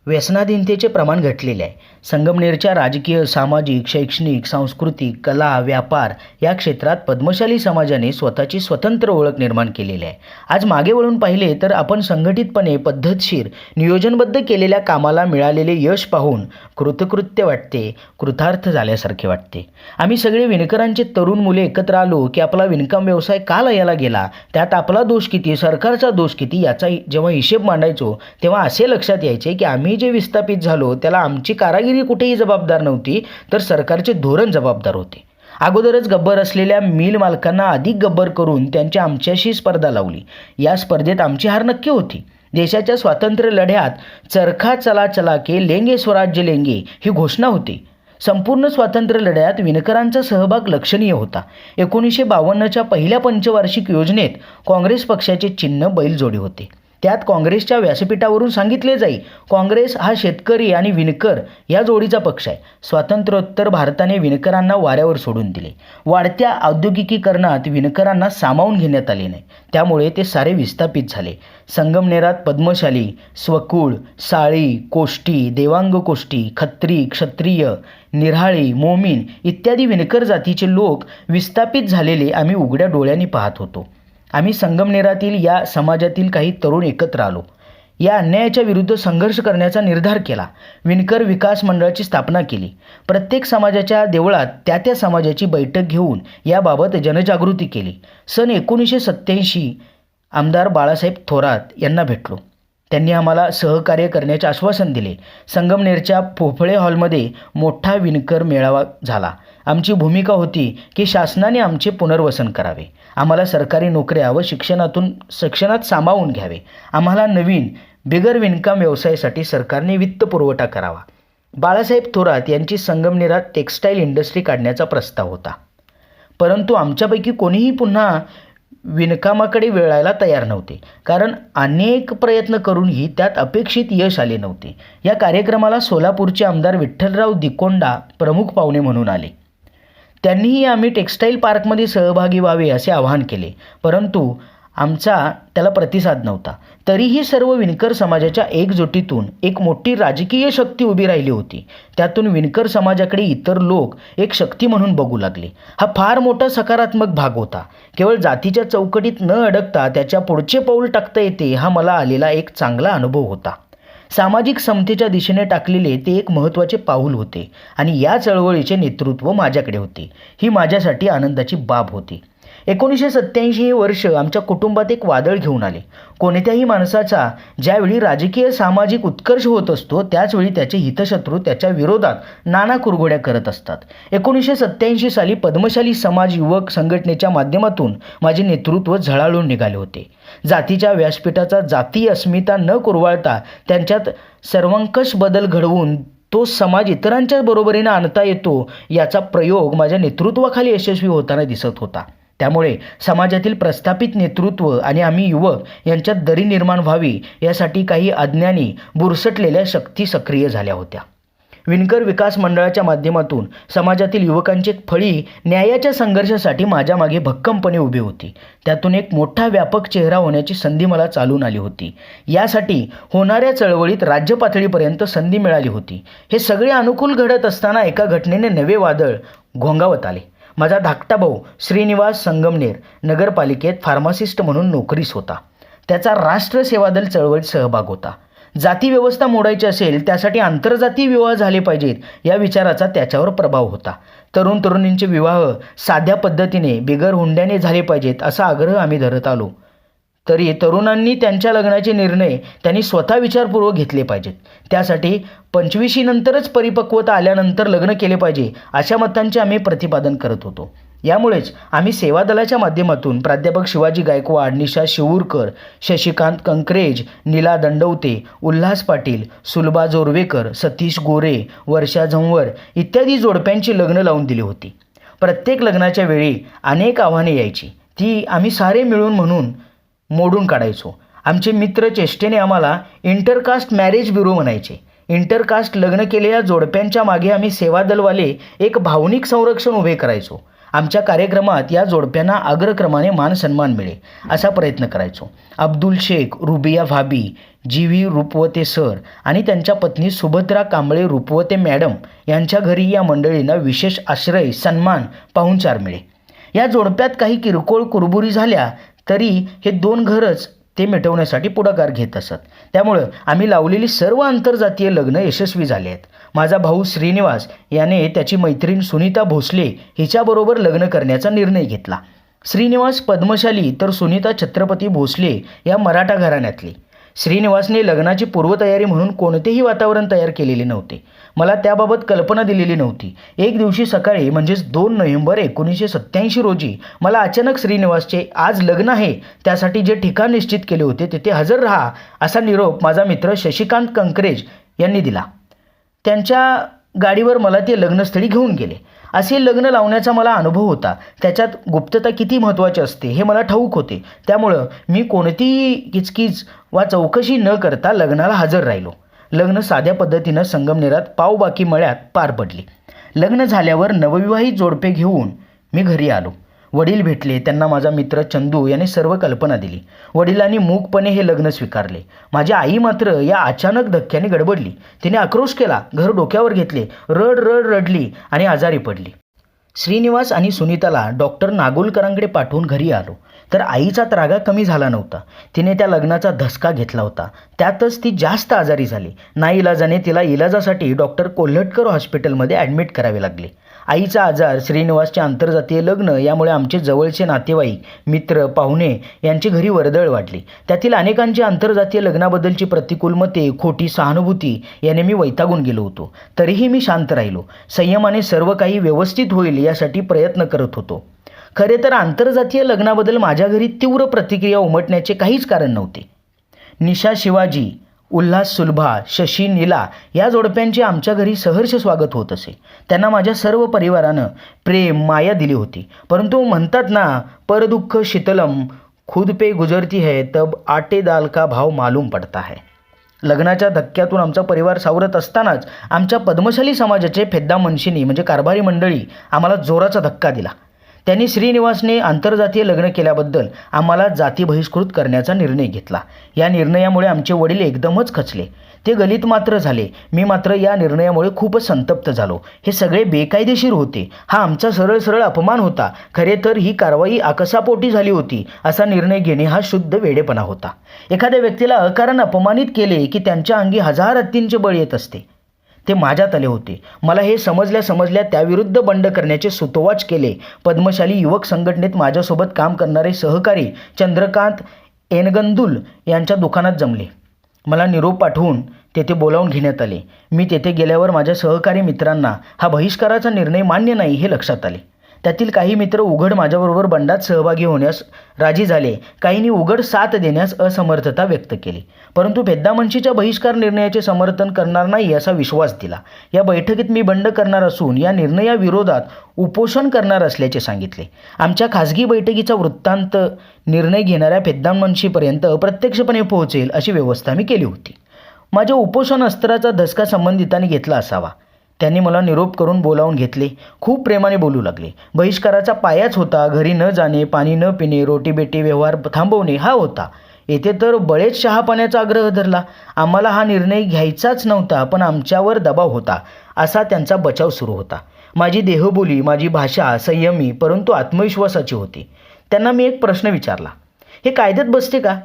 व्यसनाधीनतेचे प्रमाण घटलेले आहे. संगमनेरच्या राजकीय, सामाजिक, शैक्षणिक, सांस्कृतिक, कला, व्यापार या क्षेत्रात पद्मशाली समाजाने स्वतःची स्वतंत्र ओळख निर्माण केलेली आहे. आज मागे वळून पाहिले तर आपण संघटितपणे, पद्धतशीर, नियोजनबद्ध केलेल्या कामाला मिळालेले यश पाहून कृतकृत्य वाटते, कृतार्थ झाल्यासारखे वाटते. आम्ही सगळे विणकरांचे तरुण मुले एकत्र आलो की आपला विणकाम व्यवसाय का लयाला गेला, त्यात आपला दोष किती, सरकारचा दोष किती याचा जेव्हा हिशेब मांडायचो तेव्हा असे लक्षात यायचे की आम्ही जे विस्थापित झालो त्याला आमची कारागिरी कुठेही जबाबदार नव्हती, तर सरकारचे धोरण जबाबदार होते. अगोदरच गब्बर असलेल्या मिल मालकांना अधिक गब्बर करून त्यांची आमच्याशी स्पर्धा लावली. या स्पर्धेत आमची हार नक्की होती. देशाच्या स्वातंत्र्य लढ्यात चरखा चला चला के लेंगे स्वराज्य लेंगे ही घोषणा होती. संपूर्ण स्वातंत्र्य लढ्यात विणकरांचा सहभाग लक्षणीय होता. 1952च्या पहिल्या पंचवार्षिक योजनेत काँग्रेस पक्षाचे चिन्ह बैलजोडी होते. त्यात काँग्रेसच्या व्यासपीठावरून सांगितले जाई, काँग्रेस हा शेतकरी आणि विणकर या जोडीचा पक्ष आहे. स्वातंत्र्योत्तर भारताने विणकरांना वाऱ्यावर सोडून दिले. वाढत्या औद्योगिकीकरणात विणकरांना सामावून घेण्यात आले नाही, त्यामुळे ते सारे विस्थापित झाले. संगमनेरात पद्मशाली, स्वकुळ, साळी, कोष्टी, देवांग कोष्टी, खत्री, क्षत्रिय, निऱ्हाळी, मोमीन इत्यादी विणकर जातीचे लोक विस्थापित झालेले आम्ही उघड्या डोळ्यांनी पाहत होतो. आम्ही संगमनेरातील या समाजातील काही तरुण एकत्र आलो. या अन्यायाच्या विरुद्ध संघर्ष करण्याचा निर्धार केला. विणकर विकास मंडळाची स्थापना केली. प्रत्येक समाजाच्या देवळात त्या समाजाची बैठक घेऊन याबाबत जनजागृती केली. सन 1987 आमदार बाळासाहेब थोरात यांना भेटलो. त्यांनी आम्हाला सहकार्य करण्याचे आश्वासन दिले. संगमनेरच्या पोफळे हॉलमध्ये मोठा विणकर मेळावा झाला. आमची भूमिका होती की शासनाने आमचे पुनर्वसन करावे, आम्हाला सरकारी नोकऱ्या व शिक्षणात सामावून घ्यावे, आम्हाला नवीन बिगर विणकाम व्यवसायासाठी सरकारने वित्त पुरवठा करावा. बाळासाहेब थोरात यांची संगमनेरात टेक्स्टाईल इंडस्ट्री काढण्याचा प्रस्ताव होता. परंतु आमच्यापैकी कोणीही पुन्हा विणकामाकडे वळायला तयार नव्हते, कारण अनेक प्रयत्न करूनही त्यात अपेक्षित यश आले नव्हते. या कार्यक्रमाला सोलापूरचे आमदार विठ्ठलराव दिकोंडा प्रमुख पाहुणे म्हणून आले. त्यांनीही आम्ही टेक्स्टाईल पार्कमध्ये सहभागी व्हावे असे आवाहन केले, परंतु आमचा त्याला प्रतिसाद नव्हता. तरीही सर्व विणकर समाजाच्या एकजुटीतून एक मोठी राजकीय शक्ती उभी राहिली होती. त्यातून विणकर समाजाकडे इतर लोक एक शक्ती म्हणून बघू लागले. हा फार मोठा सकारात्मक भाग होता. केवळ जातीच्या चौकटीत न अडकता त्याच्या पुढचे पाऊल टाकता येते, हा मला आलेला एक चांगला अनुभव होता. सामाजिक समतेच्या दिशेने टाकलेले ते एक महत्त्वाचे पाऊल होते आणि या चळवळीचे नेतृत्व माझ्याकडे होते. ही माझ्यासाठी आनंदाची बाब होती. 1987 हे वर्ष आमच्या कुटुंबात एक वादळ घेऊन आले. कोणत्याही माणसाचा ज्यावेळी राजकीय सामाजिक उत्कर्ष होत असतो त्याचवेळी त्याचे हितशत्रू त्याच्या विरोधात नाना कुरघोड्या करत असतात. 1987 साली पद्मशाली समाज युवक संघटनेच्या माध्यमातून माझे नेतृत्व झळाळून निघाले होते. जातीच्या व्यासपीठाचा जातीय अस्मिता न कुरवाळता त्यांच्यात सर्वंकष बदल घडवून तो समाज इतरांच्या बरोबरीने आणता येतो याचा प्रयोग माझ्या नेतृत्वाखाली यशस्वी होताना दिसत होता. त्यामुळे समाजातील प्रस्थापित नेतृत्व आणि आम्ही युवक यांच्यात दरी निर्माण व्हावी यासाठी काही अज्ञानी बुरसटलेल्या शक्ती सक्रिय झाल्या होत्या. विणकर विकास मंडळाच्या माध्यमातून समाजातील युवकांची फळी न्यायाच्या संघर्षासाठी माझ्या मागे भक्कमपणे उभी होती. त्यातून एक मोठा व्यापक चेहरा होण्याची संधी मला चालून आली होती. यासाठी होणाऱ्या चळवळीत राज्य पातळीपर्यंत संधी मिळाली होती. हे सगळे अनुकूल घडत असताना एका घटनेने नवे वादळ घोंगावत आले. माझा धाकटा भाऊ श्रीनिवास संगमनेर नगरपालिकेत फार्मासिस्ट म्हणून नोकरीस होता. त्याचा राष्ट्र सेवादल चळवळीत सहभाग होता. जाती व्यवस्था मोडायची असेल त्यासाठी आंतरजातीय विवाह झाले पाहिजेत या विचाराचा त्याच्यावर प्रभाव होता. तरुण तरुणींचे विवाह साध्या पद्धतीने बिगर हुंड्याने झाले पाहिजेत असा आग्रह आम्ही धरत आलो. तरी तरुणांनी त्यांच्या लग्नाचे निर्णय त्यांनी स्वतः विचारपूर्वक घेतले पाहिजेत. त्यासाठी 25 नंतरच परिपक्वता आल्यानंतर लग्न केले पाहिजे अशा मतांचे आम्ही प्रतिपादन करत होतो. यामुळेच आम्ही सेवादलाच्या माध्यमातून प्राध्यापक शिवाजी गायकवाड, निशा शिवूरकर, शशिकांत कंकरेज, नीला दंडवते, उल्हास पाटील, सुलभा जोरवेकर, सतीश गोरे, वर्षा झंवर इत्यादी जोडप्यांची लग्न लावून दिली होती. प्रत्येक लग्नाच्या वेळी अनेक आव्हाने यायची. ती आम्ही सारे मिळून म्हणून मोडून काढायचो. आमचे मित्र चेष्टेने आम्हाला इंटरकास्ट मॅरेज ब्युरो म्हणायचे. इंटरकास्ट लग्न केलेल्या जोडप्यांच्या मागे आम्ही सेवादलवाले एक भावनिक संरक्षण उभे करायचो. आमच्या कार्यक्रमात या जोडप्यांना अग्रक्रमाने मान सन्मान मिळे असा प्रयत्न करायचो. अब्दुल शेख, रुबिया भाबी, जी.व्ही. रुपवते सर आणि त्यांच्या पत्नी सुभद्रा कांबळे रुपवते मॅडम यांच्या घरी या मंडळींना विशेष आश्रय, सन्मान, पाहुणचार मिळे. या जोडप्यात काही किरकोळ कुरबुरी झाल्या तरी हे दोन घरच ते मिटवण्यासाठी पुढाकार घेत असत. त्यामुळं आम्ही लावलेली सर्व आंतरजातीय लग्न यशस्वी झाले आहेत. माझा भाऊ श्रीनिवास याने त्याची मैत्रीण सुनीता भोसले हिच्याबरोबर लग्न करण्याचा निर्णय घेतला. श्रीनिवास पद्मशाली तर सुनीता छत्रपती भोसले या मराठा घराण्यातली. श्रीनिवासने लग्नाची पूर्वतयारी म्हणून कोणतेही वातावरण तयार केलेले नव्हते. मला त्याबाबत कल्पना दिलेली नव्हती. एक दिवशी सकाळी म्हणजेच 2 नोव्हेंबर 1987 रोजी मला अचानक श्रीनिवासचे आज लग्न आहे त्यासाठी जे ठिकाण निश्चित केले होते तिथे हजर राहा असा निरोप माझा मित्र शशिकांत कंकरेज यांनी दिला. त्यांच्या गाडीवर मला ते लग्नस्थळी घेऊन गेले. असे लग्न लावण्याचा मला अनुभव होता. त्याच्यात गुप्तता किती महत्त्वाची असते हे मला ठाऊक होते. त्यामुळं मी कोणतीही किचकिच वा चौकशी न करता लग्नाला हजर राहिलो. लग्न साध्या पद्धतीनं संगमनेरात पावबाकी मळ्यात पार पडली. लग्न झाल्यावर नवविवाहित जोडपे घेऊन मी घरी आलो. वडील भेटले. त्यांना माझा मित्र चंदू याने सर्व कल्पना दिली. वडिलांनी मूकपणे हे लग्न स्वीकारले. माझी आई मात्र या अचानक धक्क्याने गडबडली. तिने आक्रोश केला, घर डोक्यावर घेतले, रडली आणि आजारी पडली. श्रीनिवास आणि सुनीताला डॉक्टर नागोलकरांकडे पाठवून घरी आलो तर आईचा त्रागा कमी झाला नव्हता. तिने त्या लग्नाचा धसका घेतला होता. त्यातच ती जास्त आजारी झाली. नाईलाजाने तिला इलाजासाठी डॉक्टर कोल्हटकर हॉस्पिटलमध्ये ॲडमिट करावे लागले. आईचा आजार, श्रीनिवासचे आंतरजातीय लग्न यामुळे आमचे जवळचे नातेवाईक, मित्र, पाहुणे यांची घरी वर्दळ वाढली. त्यातील अनेकांची आंतरजातीय लग्नाबद्दलची प्रतिकूल मते, खोटी सहानुभूती याने मी वैतागून गेलो होतो. तरीही मी शांत राहिलो. संयमाने सर्व काही व्यवस्थित होईल यासाठी प्रयत्न करत होतो. खरे तर आंतरजातीय लग्नाबद्दल माझ्या घरी तीव्र प्रतिक्रिया उमटण्याचे काहीच कारण नव्हते. निशा शिवाजी, उल्हास सुलभा, शशी नीला या जोडप्यांचे आमच्या घरी सहर्ष स्वागत होत असे. त्यांना माझ्या सर्व परिवारानं प्रेम, माया दिली होती. परंतु म्हणतात ना, परदुःख शीतलम, खुद पे गुजरती है तब आटे दाल का भाव मालूम पडता है. लग्नाच्या धक्क्यातून आमचा परिवार सावरत असतानाच आमच्या पद्मशाली समाजाचे फेद्दा मनशिनी म्हणजे कारभारी मंडळी आम्हाला जोराचा धक्का दिला. त्यांनी श्रीनिवासने आंतरजातीय लग्न केल्याबद्दल आम्हाला जाती बहिष्कृत करण्याचा निर्णय घेतला. या निर्णयामुळे आमचे वडील एकदमच खचले. ते गलित मात्र झाले. मी मात्र या निर्णयामुळे खूपच संतप्त झालो. हे सगळे बेकायदेशीर होते. हा आमचा सरळ अपमान होता. खरे तर ही कारवाई आकसापोटी झाली होती. असा निर्णय घेणे हा शुद्ध वेडेपणा होता. एखाद्या व्यक्तीला अकारण अपमानित केले की त्यांच्या अंगी 1000 हत्तींचे बळ येत असते. ते माझ्यात आले होते. मला हे समजल्या त्याविरुद्ध बंड करण्याचे सुतोवाच केले. पद्मशाली युवक संघटनेत माझ्यासोबत काम करणारे सहकारी चंद्रकांत एनगंदुल यांच्या दुकानात जमले. मला निरोप पाठवून तेथे बोलावून घेण्यात आले. मी तेथे गेल्यावर माझ्या सहकारी मित्रांना हा बहिष्काराचा निर्णय मान्य नाही हे लक्षात आले. त्यातील काही मित्र उघड माझ्याबरोबर बंडात सहभागी होण्यास राजी झाले. काहींनी उघड साथ देण्यास असमर्थता व्यक्त केली. परंतु फेद्दा मनशीच्या बहिष्कार निर्णयाचे समर्थन करणार नाही असा विश्वास दिला. या बैठकीत मी बंड करणार असून या निर्णयाविरोधात उपोषण करणार असल्याचे सांगितले. आमच्या खाजगी बैठकीचा वृत्तांत निर्णय घेणाऱ्या फेद्दा मनशीपर्यंत अप्रत्यक्षपणे पोहोचेल अशी व्यवस्था मी केली होती. माझ्या उपोषण अस्त्राचा धसका संबंधितांनी घेतला असावा. त्यांनी मला निरोप करून बोलावून घेतले. खूप प्रेमाने बोलू लागले. बहिष्काराचा पायाच होता घरी न जाणे, पाणी न पिणे, रोटीबेटी व्यवहार थांबवणे हा होता. येथे तर बळेच चहापाण्याचा आग्रह धरला. आम्हाला हा निर्णय घ्यायचाच नव्हता, पण आमच्यावर दबाव होता असा त्यांचा बचाव सुरू होता. माझी देहबोली, माझी भाषा संयमी परंतु आत्मविश्वासाची होती. त्यांना मी एक प्रश्न विचारला, हे कायद्यात बसते का?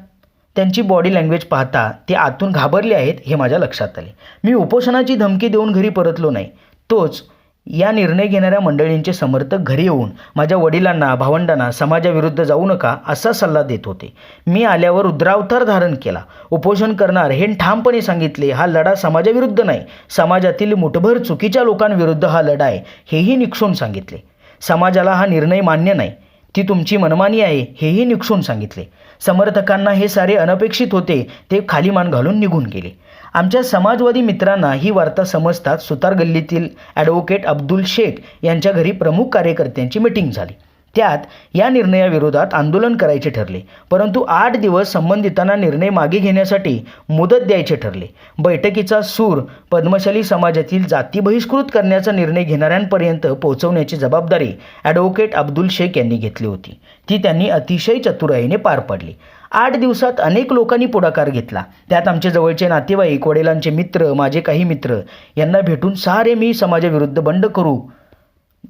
त्यांची बॉडी लँग्वेज पाहता ते आतून घाबरले आहेत हे माझ्या लक्षात आले. मी उपोषणाची धमकी देऊन घरी परतलो नाही. तोच या निर्णय घेणाऱ्या मंडळींचे समर्थक घरी येऊन माझ्या वडिलांना, भावंडांना समाजाविरुद्ध जाऊ नका असा सल्ला देत होते. मी आल्यावर रुद्रावतार धारण केला. उपोषण करणार हे ठामपणे सांगितले. हा लढा समाजाविरुद्ध नाही, समाजातील मुठभर चुकीच्या लोकांविरुद्ध हा लढा आहे हेही निक्षून सांगितले. समाजाला हा निर्णय मान्य नाही, ती तुमची मनमानी आहे हेही निक्षून सांगितले. समर्थकांना हे सारे अनपेक्षित होते. ते खाली मान घालून निघून गेले. आमच्या समाजवादी मित्रांना ही वार्ता समजताच सुतार गल्लीतील ॲडव्होकेट अब्दुल शेख यांच्या घरी प्रमुख कार्यकर्त्यांची मीटिंग झाली. त्यात या निर्णयाविरोधात आंदोलन करायचे ठरले, परंतु 8 दिवस संबंधितांना निर्णय मागे घेण्यासाठी मुदत द्यायचे ठरले. बैठकीचा सूर पद्मशाली समाजातील जाती बहिष्कृत करण्याचा निर्णय घेणाऱ्यांपर्यंत पोहोचवण्याची जबाबदारी ॲडव्होकेट अब्दुल शेख यांनी घेतली होती. ती त्यांनी अतिशय चतुराईने पार पाडली. 8 दिवसात अनेक लोकांनी पुढाकार घेतला. त्यात आमचे जवळचे नातेवाईक, वडिलांचे मित्र, माझे काही मित्र यांना भेटून सारे मी समाजाविरुद्ध बंड करू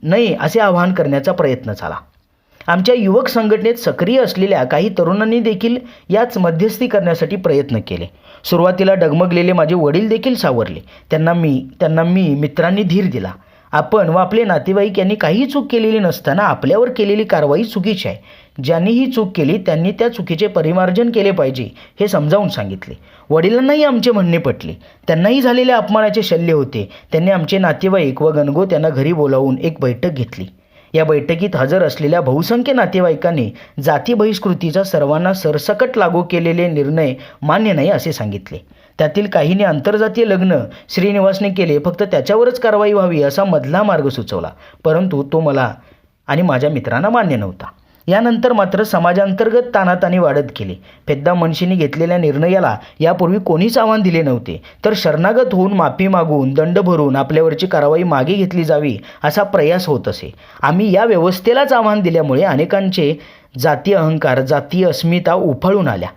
नये असे आवाहन करण्याचा प्रयत्न झाला. आमच्या युवक संघटनेत सक्रिय असलेल्या काही तरुणांनी देखील याच मध्यस्थी करण्यासाठी प्रयत्न केले. सुरुवातीला डगमगलेले माझे वडील देखील सावरले. त्यांना मी मित्रांनी धीर दिला. आपण व आपले नातेवाईक यांनी काही चूक केलेली नसताना आपल्यावर केलेली कारवाई चुकीची आहे. ज्यांनी ही चूक केली त्यांनी त्या चुकीचे परिमार्जन केले पाहिजे हे समजावून सांगितले. वडिलांनाही आमचे म्हणणे पटले. त्यांनाही झालेल्या अपमानाचे शल्य होते. त्यांनी आमचे नातेवाईक व गणगो त्यांना घरी बोलावून एक बैठक घेतली. या बैठकीत हजर असलेल्या बहुसंख्य नातेवाईकांनी जाती बहिष्कृतीचा सर्वांना सरसकट लागू केलेले निर्णय मान्य नाही असे सांगितले. त्यातील काहींनी आंतरजातीय लग्न श्रीनिवासने केले, फक्त त्याच्यावरच कारवाई व्हावी असा मधला मार्ग सुचवला, परंतु तो मला आणि माझ्या मित्रांना मान्य नव्हता. यानंतर मात्र समाजांतर्गत ताणाताणी वाढत गेली. पेद्दा मनशींनी घेतलेल्या निर्णयाला यापूर्वी कोणीच आव्हान दिले नव्हते, तर शरणागत होऊन माफी मागून दंड भरून आपल्यावरची कारवाई मागे घेतली जावी असा प्रयास होत असे. आम्ही या व्यवस्थेलाच आव्हान दिल्यामुळे अनेकांचे जातीय अहंकार, जातीय अस्मिता उफाळून आल्या.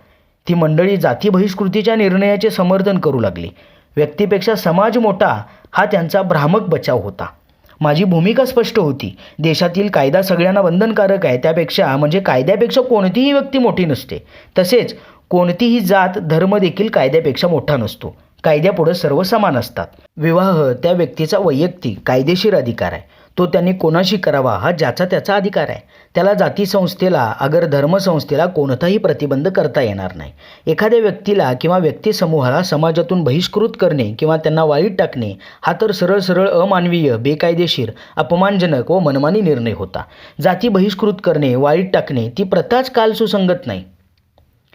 ती मंडळी जाती बहिष्कृतीच्या निर्णयाचे समर्थन करू लागली. व्यक्तीपेक्षा समाज मोठा हा त्यांचा भ्रामक बचाव होता. माझी भूमिका स्पष्ट होती. देशातील कायदा सगळ्यांना बंधनकारक आहे. कायद्यापेक्षा कोणतीही व्यक्ती मोठी नसते. तसेच कोणतीही जात, धर्म देखील कायद्यापेक्षा मोठा नसतो. कायद्यापुढे सर्व समान असतात. विवाह त्या व्यक्तीचा वैयक्तिक कायदेशीर अधिकार आहे. तो त्यांनी कोणाशी करावा हा ज्याचा त्याचा अधिकार आहे. त्याला जाती संस्थेला अगर धर्मसंस्थेला कोणताही प्रतिबंध करता येणार नाही. एखाद्या व्यक्तीला किंवा व्यक्तिसमूहाला समाजातून बहिष्कृत करणे किंवा त्यांना वाळीत टाकणे हा तर सरळ अमानवीय, बेकायदेशीर, अपमानजनक व मनमानी निर्णय होता. जाती बहिष्कृत करणे, वाळीत टाकणे ती प्रथाच काल सुसंगत नाही.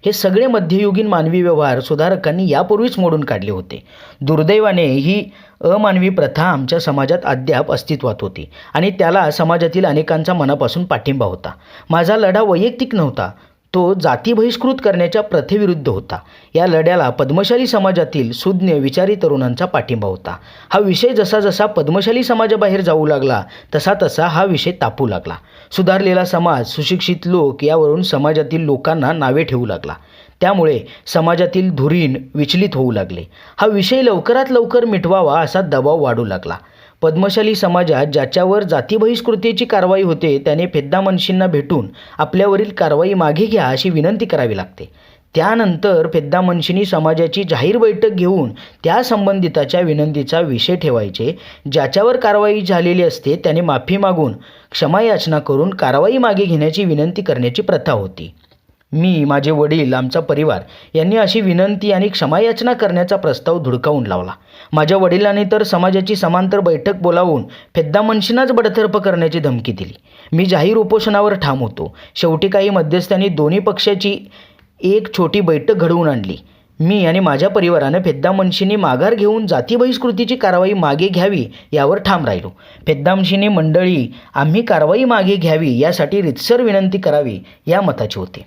हे सगळे मध्ययुगीन मानवी व्यवहार सुधारकांनी यापूर्वीच मोडून काढले होते. दुर्दैवाने ही अमानवी प्रथा आमच्या समाजात अद्याप अस्तित्वात होती आणि त्याला समाजातील अनेकांचा मनापासून पाठिंबा होता. माझा लढा वैयक्तिक नव्हता, तो जाती बहिष्कृत करण्याच्या प्रथेविरुद्ध होता. या लढ्याला पद्मशाली समाजातील सुज्ञ विचारी तरुणांचा पाठिंबा होता. हा विषय जसा जसा पद्मशाली समाजाबाहेर जाऊ लागला तसा तसा हा विषय तापू लागला. सुधारलेला समाज, सुशिक्षित लोक यावरून समाजातील लोकांना नावे ठेवू लागला. त्यामुळे समाजातील धुरीण विचलित होऊ लागले. हा विषय लवकरात लवकर मिटवावा असा दबाव वाढू लागला. पद्मशाली समाजात ज्याच्यावर जाती बहिष्कृतीची कारवाई होते त्याने पेद्दा मनशींना भेटून आपल्यावरील कारवाई मागे घ्या अशी विनंती करावी लागते. त्यानंतर पेद्दा मनशींनी समाजाची जाहीर बैठक घेऊन त्या संबंधिताच्या विनंतीचा विषय ठेवायचे. ज्याच्यावर कारवाई झालेली असते त्याने माफी मागून क्षमायाचना करून कारवाई मागे घेण्याची विनंती करण्याची प्रथा होती. मी, माझे वडील, आमचा परिवार यांनी अशी विनंती आणि क्षमायाचना करण्याचा प्रस्ताव धुडकावून लावला. माझ्या वडिलांनी तर समाजाची समांतर बैठक बोलावून पेद्दा मनशींनाच बडतर्फ करण्याची धमकी दिली. मी जाहीर उपोषणावर ठाम होतो. शेवटी काही मध्यस्थांनी दोन्ही पक्षाची एक छोटी बैठक घडवून आणली. मी आणि माझ्या परिवारानं पेद्दा मनशींनी माघार घेऊन जाती बहिष्कृतीची कारवाई मागे घ्यावी यावर ठाम राहिलो. पेद्दा मनशींनी मंडळी आम्ही कारवाई मागे घ्यावी यासाठी रितसर विनंती करावी या मताचे होते.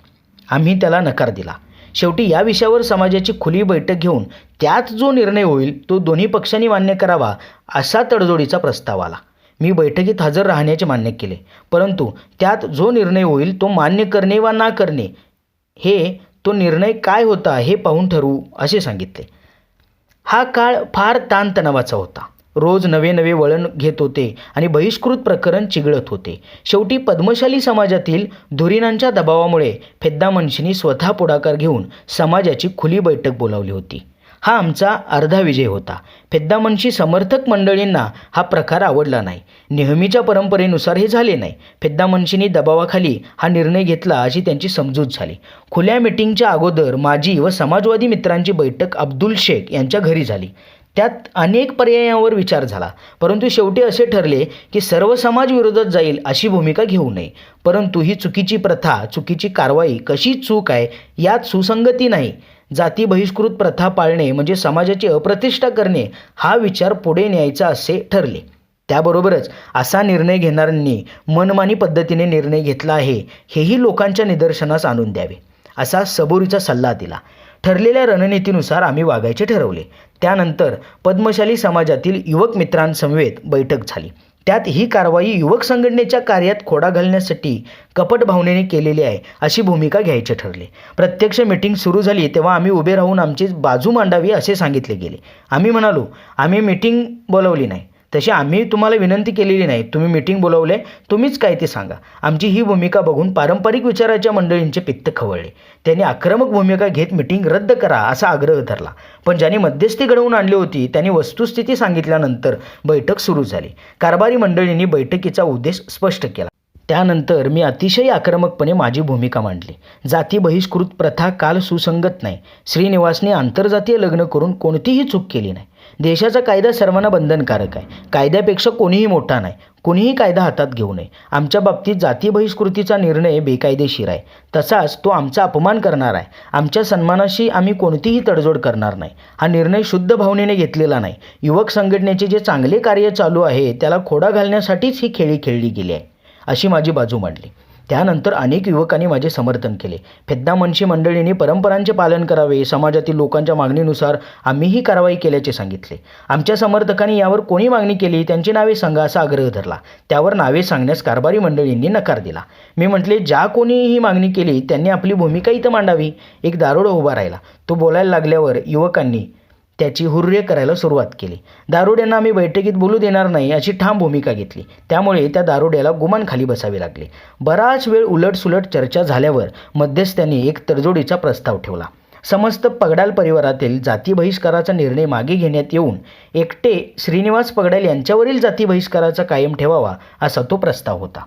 आम्ही त्याला नकार दिला. शेवटी या विषयावर समाजाची खुली बैठक घेऊन त्यात जो निर्णय होईल तो दोन्ही पक्षांनी मान्य करावा असा तडजोडीचा प्रस्ताव आला. मी बैठकीत हजर राहण्याचे मान्य केले, परंतु त्यात जो निर्णय होईल तो मान्य करणे वा ना करणे हे तो निर्णय काय होता हे पाहून ठरवू असे सांगितले. हा काळ फार ताणतणावाचा होता. रोज नवे नवे वळण घेत होते आणि बहिष्कृत प्रकरण चिघळत होते. शेवटी पद्मशाली समाजातील धुरीणांच्या दबावामुळे फेद्दामनशींनी स्वतः पुढाकार घेऊन समाजाची खुली बैठक बोलावली होती. हा आमचा अर्धा विजय होता. फेद्दामनशी समर्थक मंडळींना हा प्रकार आवडला नाही. नेहमीच्या परंपरेनुसार हे झाले नाही. फेद्दामनशींनी दबावाखाली हा निर्णय घेतला अशी त्यांची समजूत झाली. खुल्या मिटिंगच्या अगोदर माजी व समाजवादी मित्रांची बैठक अब्दुल शेख यांच्या घरी झाली. त्यात अनेक पर्यायांवर विचार झाला, परंतु शेवटी असे ठरले की सर्व समाज विरोधात जाईल अशी भूमिका घेऊ नये. परंतु ही चुकीची प्रथा, चुकीची कारवाई कशी चूक आहे यात सुसंगती नाही. जाती बहिष्कृत प्रथा पाळणे म्हणजे समाजाची अप्रतिष्ठा करणे हा विचार पुढे न्यायचा असे ठरले. त्याबरोबरच असा निर्णय घेणाऱ्यांनी मनमानी पद्धतीने निर्णय घेतला आहे हेही लोकांच्या निदर्शनास आणून द्यावे असा सबुरीचा सल्ला दिला. ठरलेल्या रणनीतीनुसार आम्ही वागायचे ठरवले. त्यानंतर पद्मशाली समाजातील युवक मित्रांसमवेत बैठक झाली. त्यात ही कारवाई युवक संघटनेच्या कार्यात खोडा घालण्यासाठी कपट भावनेने केलेली आहे अशी भूमिका घ्यायचे ठरले. प्रत्यक्ष मीटिंग सुरू झाली तेव्हा आम्ही उभे राहून आमची बाजू मांडावी असे सांगितले गेले. आम्ही म्हणालो, आम्ही मीटिंग बोलवली नाही, तशी आम्ही तुम्हाला विनंती केलेली नाही. तुम्ही मीटिंग बोलवले, तुम्हीच काय ते सांगा. आमची ही भूमिका बघून पारंपरिक विचाराच्या मंडळींचे पित्त खवळले. त्यांनी आक्रमक भूमिका घेत मीटिंग रद्द करा असा आग्रह धरला. पण ज्यांनी मध्यस्थी घडवून आणली होती त्यांनी वस्तुस्थिती सांगितल्यानंतर बैठक सुरू झाली. कारभारी मंडळींनी बैठकीचा उद्देश स्पष्ट केला. त्यानंतर मी अतिशय आक्रमकपणे माझी भूमिका मांडली. जाती बहिष्कृत प्रथा काल सुसंगत नाही. श्रीनिवासने आंतरजातीय लग्न करून कोणतीही चूक केली नाही. देशाचा कायदा सर्वांना बंधनकारक आहे. कायद्यापेक्षा कोणीही मोठा नाही. कोणीही कायदा हातात घेऊ नये. आमच्या बाबतीत जाती बहिष्कृतीचा निर्णय बेकायदेशीर आहे. तसाच तो आमचा अपमान करणार आहे. आमच्या सन्मानाशी आम्ही कोणतीही तडजोड करणार नाही. हा निर्णय शुद्ध भावनेने घेतलेला नाही. युवक संघटनेचे जे चांगले कार्य चालू आहे त्याला खोडा घालण्यासाठीच ही खेळी खेळली गेली आहे अशी माझी बाजू मांडली. त्यानंतर अनेक युवकांनी माझे समर्थन केले. फेद्दामनशी मंडळींनी परंपरांचे पालन करावे, समाजातील लोकांच्या मागणीनुसार आम्ही ही कारवाई केल्याचे सांगितले. आमच्या समर्थकांनी यावर कोणी मागणी केली त्यांची नावे सांगा असा आग्रह धरला. त्यावर नावे सांगण्यास कारभारी मंडळींनी नकार दिला. मी म्हटले, ज्या कोणी ही मागणी केली त्यांनी आपली भूमिका इथं मांडावी. एक दारुडा उभा राहिला. तो बोलायला लागल्यावर युवकांनी त्याची हुर्रे करायला सुरुवात केली. दारुड्यांना आम्ही बैठकीत बोलू देणार नाही अशी ठाम भूमिका घेतली. त्यामुळे त्या दारुड्याला गुमानखाली बसावे लागले. बराच वेळ उलटसुलट चर्चा झाल्यावर मध्यस्थांनी एक तडजोडीचा प्रस्ताव ठेवला. समस्त पगडाल परिवारातील जाती बहिष्काराचा निर्णय मागे घेण्यात येऊन एकटे श्रीनिवास पगडाल यांच्यावरील जाती बहिष्काराचा कायम ठेवावा असा तो प्रस्ताव होता.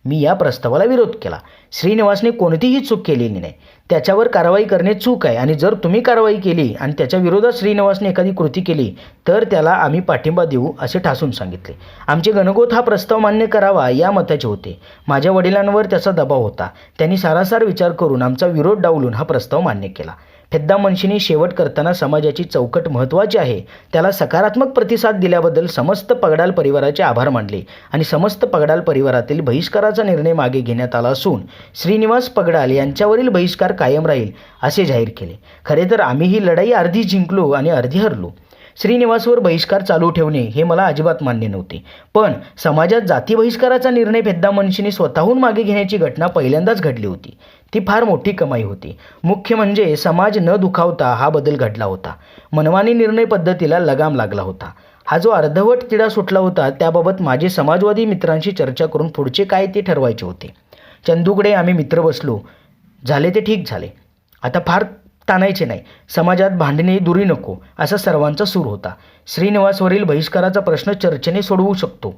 मी या प्रस्तावाला विरोध केला. श्रीनिवासने कोणतीही चूक केलेली नाही. त्याच्यावर कारवाई करणे चूक आहे आणि जर तुम्ही कारवाई केली आणि त्याच्या विरोधात श्रीनिवासने एखादी कृती केली तर त्याला आम्ही पाठिंबा देऊ असे ठासून सांगितले. आमचे गणगोत हा प्रस्ताव मान्य करावा या मताचे होते. माझ्या वडिलांवर त्याचा दबाव होता. त्यांनी सारासार विचार करून आमचा विरोध डावलून हा प्रस्ताव मान्य केला. फेद्दामनशींनी शेवट करताना समाजाची चौकट महत्त्वाची आहे त्याला सकारात्मक प्रतिसाद दिल्याबद्दल समस्त पगडाल परिवाराचे आभार मानले आणि समस्त पगडाल परिवारातील बहिष्काराचा निर्णय मागे घेण्यात आला असून श्रीनिवास पगडाल यांच्यावरील बहिष्कार कायम राहील असे जाहीर केले. खरे तर आम्ही ही लढाई अर्धी जिंकलो आणि अर्धी हरलो. श्रीनिवासवर बहिष्कार चालू ठेवणे हे मला अजिबात मान्य नव्हते. पण समाजात जाती बहिष्काराचा निर्णय फेद्दामनशींनी स्वतःहून मागे घेण्याची घटना पहिल्यांदाच घडली होती. ती फार मोठी कमाई होती. मुख्य म्हणजे समाज न दुखावता हा बदल घडला होता. मनमानी निर्णय पद्धतीला लगाम लागला होता. हा जो अर्धवट तिढा सुटला होता त्याबाबत माझे समाजवादी मित्रांशी चर्चा करून पुढचे काय ते ठरवायचे होते. चंदूकडे आम्ही मित्र बसलो. झाले ते ठीक झाले. आता फार ताणायचे नाही. समाजात भांडणे दुरी नको असा सर्वांचा सूर होता. श्रीनिवासवरील बहिष्काराचा प्रश्न चर्चेने सोडवू शकतो,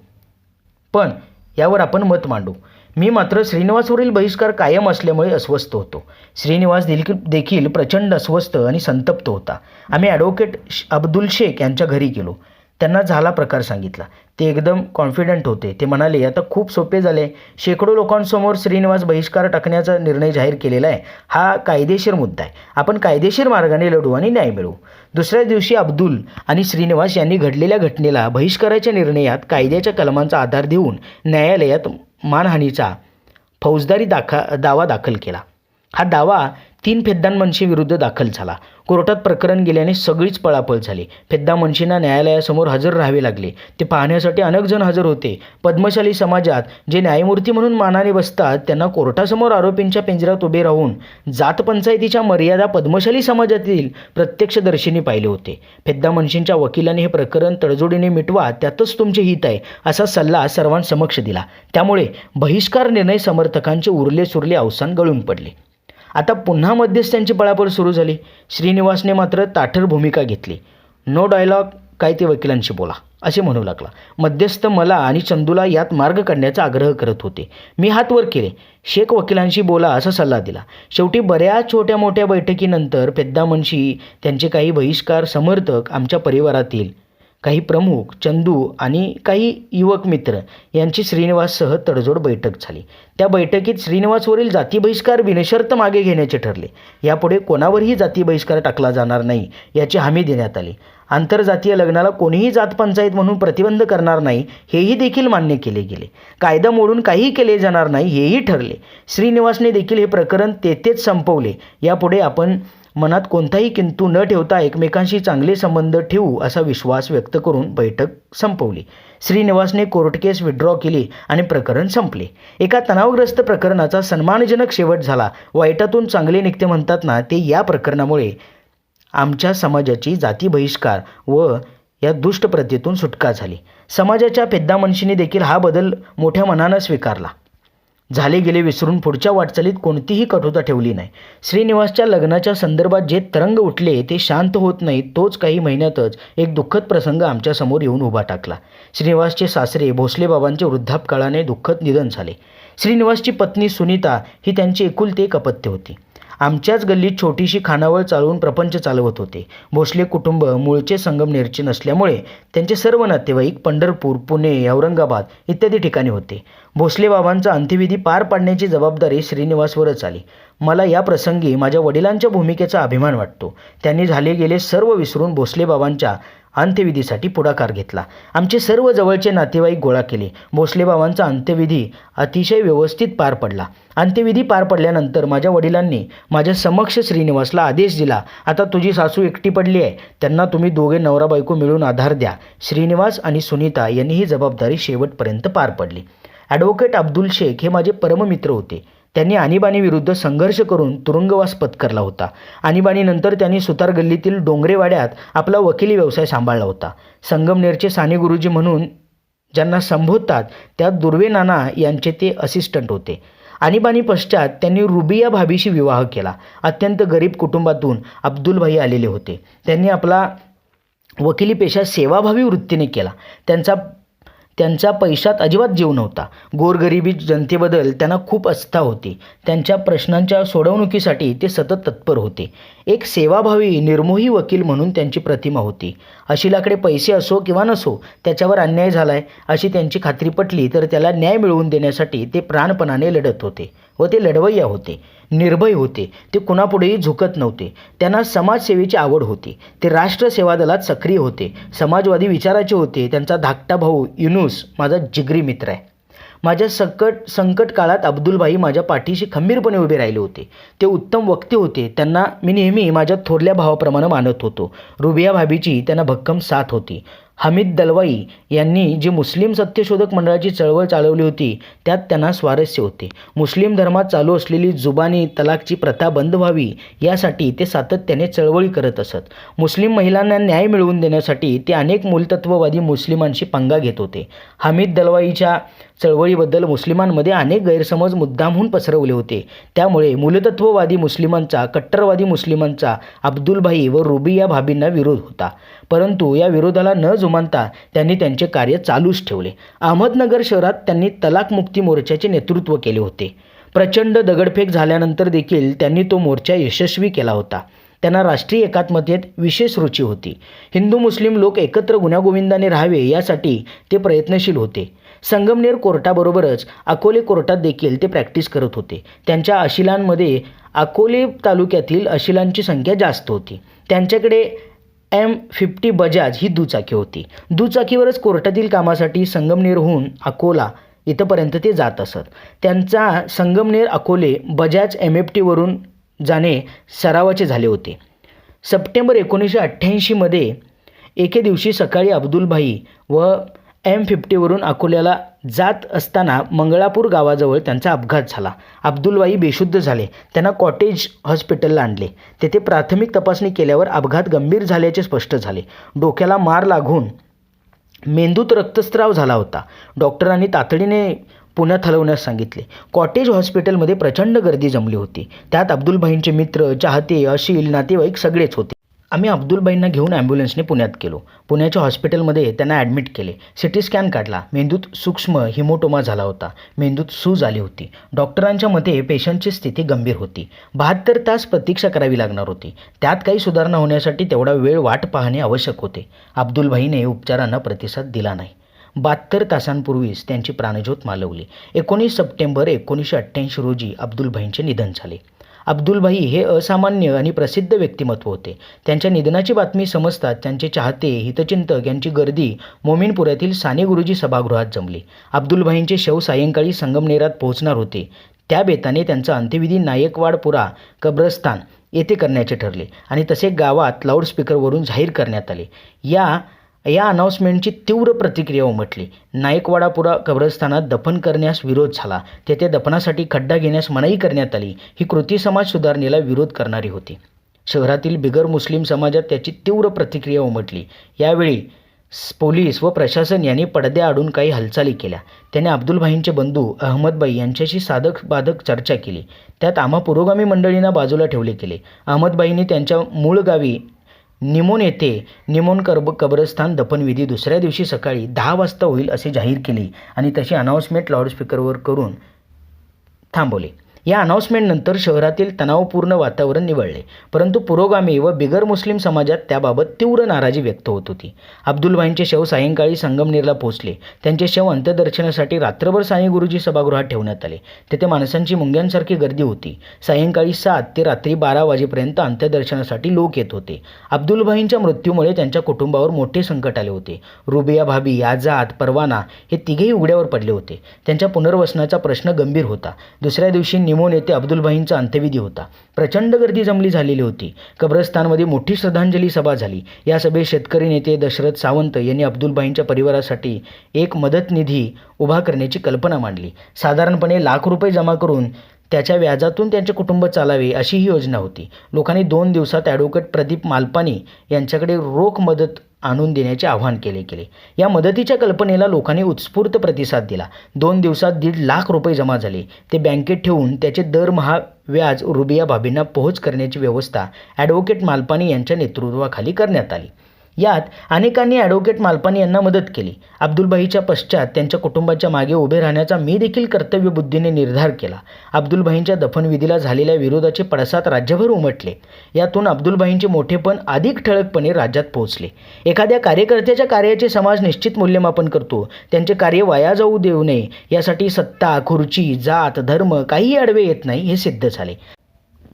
पण यावर आपण मत मांडू. मी मात्र श्रीनिवासवरील बहिष्कार कायम असल्यामुळे अस्वस्थ होतो. श्रीनिवास देखील प्रचंड अस्वस्थ आणि संतप्त होता. आम्ही ॲडव्होकेट अब्दुल शेख यांच्या घरी गेलो. त्यांना झाला प्रकार सांगितला. ते एकदम कॉन्फिडंट होते. ते म्हणाले, आता खूप सोपे झाले. शेकडो लोकांसमोर श्रीनिवास बहिष्कार टाकण्याचा निर्णय जाहीर केलेला आहे. हा कायदेशीर मुद्दा आहे. आपण कायदेशीर मार्गाने लढू आणि न्याय मिळवू. दुसऱ्या दिवशी अब्दुल आणि श्रीनिवास यांनी घडलेल्या घटनेला बहिष्काराच्या निर्णयात कायद्याच्या कलमांचा आधार देऊन न्यायालयात मानहानीचा फौजदारी दावा दाखल केला. हा दावा 3 फेद्दान मुन्शीविरुद्ध दाखल झाला. कोर्टात प्रकरण गेल्याने सगळीच पळापळ झाली. फेद्दा मुन्शींना न्यायालयासमोर हजर राहावे लागले. ते पाहण्यासाठी अनेक जण हजर होते. पद्मशाली समाजात जे न्यायमूर्ती म्हणून मानाने बसतात त्यांना कोर्टासमोर आरोपींच्या पिंजऱ्यात उभे राहून जात पंचायतीच्या मर्यादा पद्मशाली समाजातील प्रत्यक्षदर्शींनी पाहिले होते. फेद्दा मुन्शींच्या वकिलांनी हे प्रकरण तडजोडीने मिटवा, त्यातच तुमचे हित आहे असा सल्ला सर्वांसमक्ष दिला. त्यामुळे बहिष्कार निर्णय समर्थकांचे उरले सुरले अवसान गळून पडले. आता पुन्हा मध्यस्थांची पळापळ सुरू झाली. श्रीनिवासने मात्र ताठर भूमिका घेतली. नो डायलॉग, काय ते वकिलांशी बोला असे म्हणू लागला. मध्यस्थ मला आणि चंदूला यात मार्ग काढण्याचा आग्रह करत होते. मी हात वर केले. शेख वकिलांशी बोला असा सल्ला दिला. शेवटी बऱ्याच छोट्या मोठ्या बैठकीनंतर फेद्दा मुन्शी, त्यांचे काही बहिष्कार समर्थक, आमच्या परिवारातील काही प्रमुख, चंदू आणि काही युवक मित्र यांची श्रीनिवाससह तडजोड बैठक झाली. त्या बैठकीत श्रीनिवासवरील जाती बहिष्कार बिनशर्त मागे घेण्याचे ठरले. यापुढे कोणावरही जाती बहिष्कार टाकला जाणार नाही याची हमी देण्यात आली. आंतरजातीय लग्नाला कोणीही जात पंचायत म्हणून प्रतिबंध करणार नाही हेही देखील मान्य केले गेले. कायदा मोडून काहीही केले जाणार नाही हेही ठरले. श्रीनिवासने देखील हे प्रकरण तेथेच संपवले. यापुढे आपण मनात कोणताही किंतु न ठेवता एकमेकांशी चांगले संबंध ठेवू असा विश्वास व्यक्त करून बैठक संपवली. श्रीनिवासने कोर्ट केस विड्रॉ केली आणि प्रकरण संपले. एका तणावग्रस्त प्रकरणाचा सन्मानजनक शेवट झाला. वाईटातून चांगले निघते म्हणतात ना, ते या प्रकरणामुळे आमच्या समाजाची जाती बहिष्कार व या दुष्ट प्रथेतून सुटका झाली. समाजाच्या फेद्दा मुन्शींनी देखील हा बदल मोठ्या मनानं स्वीकारला. झाले गेले विसरून पुढच्या वाटचालीत कोणतीही कठोरता ठेवली नाही. श्रीनिवासच्या लग्नाच्या संदर्भात जे तरंग उठले ते शांत होत नाहीत. तोच काही महिन्यातच एक दुःखद प्रसंग आमच्यासमोर येऊन उभा टाकला. श्रीनिवासचे सासरे भोसले बाबांचे वृद्धापकाळाने दुःखद निधन झाले. श्रीनिवासची पत्नी सुनीता ही त्यांची एकुलती एक अपत्य होती. आमच्याच गल्लीत छोटीशी खानावळ चालवून प्रपंच चालवत होते. भोसले कुटुंब मूळचे संगमनेरचे नसल्यामुळे त्यांचे सर्व नातेवाईक पंढरपूर, पुणे, औरंगाबाद इत्यादी ठिकाणी होते. भोसले बाबांचा अंत्यविधी पार पाडण्याची जबाबदारी श्रीनिवासवरच आली. मला या प्रसंगी माझ्या वडिलांच्या भूमिकेचा अभिमान वाटतो. त्यांनी झाले गेले सर्व विसरून भोसले बाबांच्या अंत्यविधीसाठी पुढाकार घेतला. आमचे सर्व जवळचे नातेवाईक गोळा केले. भोसले बाबांचा अंत्यविधी अतिशय व्यवस्थित पार पडला. अंत्यविधी पार पडल्यानंतर माझ्या वडिलांनी माझ्या समक्ष श्रीनिवासला आदेश दिला, आता तुझी सासू एकटी पडली आहे, त्यांना तुम्ही दोघे नवरा बायको मिळून आधार द्या. श्रीनिवास आणि सुनीता यांनी ही जबाबदारी शेवटपर्यंत पार पडली. ॲडव्होकेट अब्दुल शेख हे माझे परममित्र होते. त्यांनी आणीबाणीविरुद्ध संघर्ष करून तुरुंगवास पत्करला होता. आणीबाणीनंतर त्यांनी सुतार गल्लीतील डोंगरेवाड्यात आपला वकिली व्यवसाय सांभाळला होता. संगमनेरचे साने गुरुजी म्हणून ज्यांना संबोधतात त्या दुर्वे नाना यांचे ते असिस्टंट होते. आणीबाणी पश्चात त्यांनी रुबिया भाभीशी विवाह केला. अत्यंत गरीब कुटुंबातून अब्दुलभाई आलेले होते. त्यांनी आपला वकिली पेशा सेवाभावी वृत्तीने केला. त्यांचा पैशात अजिबात जीव नव्हता. गोरगरिबी जनतेबद्दल त्यांना खूप आस्था होती. त्यांच्या प्रश्नांच्या सोडवणुकीसाठी ते सतत तत्पर होते. एक सेवाभावी निर्मोही वकील म्हणून त्यांची प्रतिमा होती. अशिलाकडे पैसे असो किंवा नसो, त्याच्यावर अन्याय झालाय अशी त्यांची खात्री पटली तर त्याला न्याय मिळवून देण्यासाठी ते प्राणपणाने लढत होते व ते लढवय्या होते. निर्भय होते. ते कुणापुढेही झुकत नव्हते. त्यांना समाजसेवेची आवड होती. ते राष्ट्र सेवा दलात सक्रिय होते. समाजवादी विचाराचे होते. त्यांचा धाकटा भाऊ युनुस माझा जिगरी मित्र आहे. माझ्या संकट काळात अब्दुलभाई माझ्या पाठीशी खंबीरपणे उभे राहिले होते. ते उत्तम वक्ते होते. त्यांना मी नेहमी माझ्या थोरल्या भावाप्रमाणे मानत होतो. रुबिया भाभीची त्यांना भक्कम साथ होती. हमीद दलवाई यांनी जी मुस्लिम सत्यशोधक मंडळाची चळवळ चालवली होती त्यात त्यांना स्वारस्य होते. मुस्लिम धर्मात चालू असलेली जुबानी तलाकची प्रथा बंद व्हावी यासाठी ते सातत्याने चळवळी करत असत. मुस्लिम महिलांना न्याय मिळवून देण्यासाठी ते अनेक मूलतत्ववादी मुस्लिमांशी पंगा घेत होते. हमीद दलवाईच्या चळवळीबद्दल मुस्लिमांमध्ये अनेक गैरसमज मुद्दामहून पसरवले होते. त्यामुळे मूलतत्ववादी मुस्लिमांचा, कट्टरवादी मुस्लिमांचा अब्दुलभाई व रुबिया भाभींना विरोध होता. परंतु या विरोधाला न जुमानता त्यांनी त्यांचे कार्य चालूच ठेवले. अहमदनगर शहरात त्यांनी तलाकमुक्ती मोर्चाचे नेतृत्व केले होते. प्रचंड दगडफेक झाल्यानंतर देखील त्यांनी तो मोर्चा यशस्वी केला होता. त्यांना राष्ट्रीय एकात्मतेत विशेष रुची होती. हिंदू मुस्लिम लोक एकत्र गुण्यागोविंदाने राहावे यासाठी ते प्रयत्नशील होते. संगमनेर कोर्टाबरोबरच अकोले कोर्टात देखील ते प्रॅक्टिस करत होते. त्यांच्या अशिलांमध्ये अकोले तालुक्यातील अशिलांची संख्या जास्त होती. त्यांच्याकडे M50 बजाज ही दुचाकी होती. दुचाकीवरच कोर्टातील कामासाठी संगमनेरहून अकोला इथंपर्यंत ते जात असत. त्यांचा संगमनेर अकोले बजाज M50 वरून जाणे सरावाचे झाले होते. सप्टेंबर 1988मध्ये एके दिवशी सकाळी अब्दुलभाई व M50वरून अकोल्याला जात असताना मंगळापूर गावाजवळ त्यांचा अपघात झाला. अब्दुलभाई बेशुद्ध झाले. त्यांना कॉटेज हॉस्पिटलला आणले. तेथे प्राथमिक तपासणी केल्यावर अपघात गंभीर झाल्याचे स्पष्ट झाले. डोक्याला मार लागून मेंदूत रक्तस्राव झाला होता. डॉक्टरांनी तातडीने पुण्यात हलवण्यास सांगितले. कॉटेज हॉस्पिटलमध्ये प्रचंड गर्दी जमली होती. त्यात अब्दुलभाईंचे मित्र, चाहते, अशील, नातेवाईक सगळेच होते. आम्ही अब्दुलभाईंना घेऊन ॲम्ब्युलन्सने पुण्यात गेलो. पुण्याच्या हॉस्पिटलमध्ये त्यांना ॲडमिट केले. सिटी स्कॅन काढला. मेंदूत सूक्ष्म हिमोटोमा झाला होता. मेंदूत सूज आली होती. डॉक्टरांच्या मते पेशंटची स्थिती गंभीर होती. 72 तास प्रतीक्षा करावी लागणार होती. त्यात काही सुधारणा होण्यासाठी तेवढा वेळ वाट पाहणे आवश्यक होते. अब्दुलभाईने उपचारांना प्रतिसाद दिला नाही. 72 तासांपूर्वीच त्यांची प्राणज्योत मालवली. 19 सप्टेंबर 1988 रोजी अब्दुलभाईंचे निधन झाले. अब्दुलभाई हे असामान्य आणि प्रसिद्ध व्यक्तिमत्व होते. त्यांच्या निधनाची बातमी समजताच त्यांचे चाहते, हितचिंतक यांची गर्दी मोमीनपुऱ्यातील साने गुरुजी सभागृहात जमली. अब्दुलभाईंचे शव सायंकाळी संगमनेरात पोहोचणार होते. त्या बेताने त्यांचा अंत्यविधी नायकवाडपुरा कब्रस्तान येथे करण्याचे ठरले आणि तसे गावात लाऊडस्पीकरवरून जाहीर करण्यात आले. या अनाउन्समेंटची तीव्र प्रतिक्रिया उमटली. नायकवाडापुरा कब्रस्तानात दफन करण्यास विरोध झाला. तेथे दफनासाठी खड्डा घेण्यास मनाई करण्यात आली. ही कृती समाज सुधारणेला विरोध करणारी होती. शहरातील बिगर मुस्लिम समाजात त्याची तीव्र प्रतिक्रिया उमटली. यावेळी पोलीस व प्रशासन यांनी पडद्याआडून काही हालचाली केल्या. त्याने अब्दुलभाईंचे बंधू अहमदभाई यांच्याशी साधक बाधक चर्चा केली. त्यात आम्हा पुरोगामी मंडळींना बाजूला ठेवले गेले. अहमदभाईंनी त्यांच्या मूळ गावी निमोन येथे निमोन कब्रस्तान दफनविधी दुसऱ्या दिवशी सकाळी 10 वाजता होईल असे जाहीर केले आणि तशी अनाउन्समेंट लाऊडस्पीकरवर करून थांबवले. या अनाउन्समेंटनंतर शहरातील तणावपूर्ण वातावरण निवळले. परंतु पुरोगामी व बिगर मुस्लिम समाजात त्याबाबत तीव्र नाराजी व्यक्त होत होती. अब्दुलभाईंचे शव सायंकाळी संगमनेरला पोहोचले. त्यांचे शव अंत्यदर्शनासाठी रात्रभर साने गुरुजी सभागृहात ठेवण्यात आले. तेथे माणसांची मुंग्यांसारखी गर्दी होती. सायंकाळी 7 ते रात्री 12 वाजेपर्यंत अंत्यदर्शनासाठी लोक येत होते. अब्दुलभाईंच्या मृत्यूमुळे त्यांच्या कुटुंबावर मोठे संकट आले होते. रुबिया भाबी, आझाद, परवाना हे तिघेही उघड्यावर पडले होते. त्यांच्या पुनर्वसनाचा प्रश्न गंभीर होता. दुसऱ्या दिवशी निमोन येथे अब्दुलभाईंचा अंत्यविधी होता. प्रचंड गर्दी जमली झालेली होती. कब्रस्तानमध्ये मोठी श्रद्धांजली सभा झाली. या सभेत शेतकरी नेते दशरथ सावंत यांनी अब्दुलभाईंच्या परिवारासाठी एक मदत निधी उभा करण्याची कल्पना मांडली. साधारणपणे ₹1,00,000 जमा करून त्याच्या व्याजातून त्यांचे कुटुंब चालावे अशी ही योजना होती. लोकांनी 2 दिवसात ॲडव्होकेट प्रदीप मालपानी यांच्याकडे रोख मदत आणून देण्याचे आवाहन केले. या मदतीच्या कल्पनेला लोकांनी उत्स्फूर्त प्रतिसाद दिला. 2 दिवसात ₹1,50,000 जमा झाले. ते बँकेत ठेवून त्याचे दरमहा व्याज रुबिया भाबींना पोहोच करण्याची व्यवस्था ॲडव्होकेट मालपानी यांच्या नेतृत्वाखाली करण्यात आली. यात अनेकांनी ॲडव्होकेट मालपानी यांना मदत केली. अब्दुलभाईच्या पश्चात त्यांच्या कुटुंबाच्या मागे उभे राहण्याचा मी देखील कर्तव्यबुद्धीने निर्धार केला. अब्दुलभाईंच्या दफनविधीला झालेल्या विरोधाचे पडसाद राज्यभर उमटले. यातून अब्दुलभाईंचे मोठेपण अधिक ठळकपणे राज्यात पोहोचले. एखाद्या कार्यकर्त्याच्या कार्याचे समाज निश्चित मूल्यमापन करतो. त्यांचे कार्य वाया जाऊ देऊ नये यासाठी सत्ता, खुर्ची, जात, धर्म काहीही आडवे येत नाही हे सिद्ध झाले.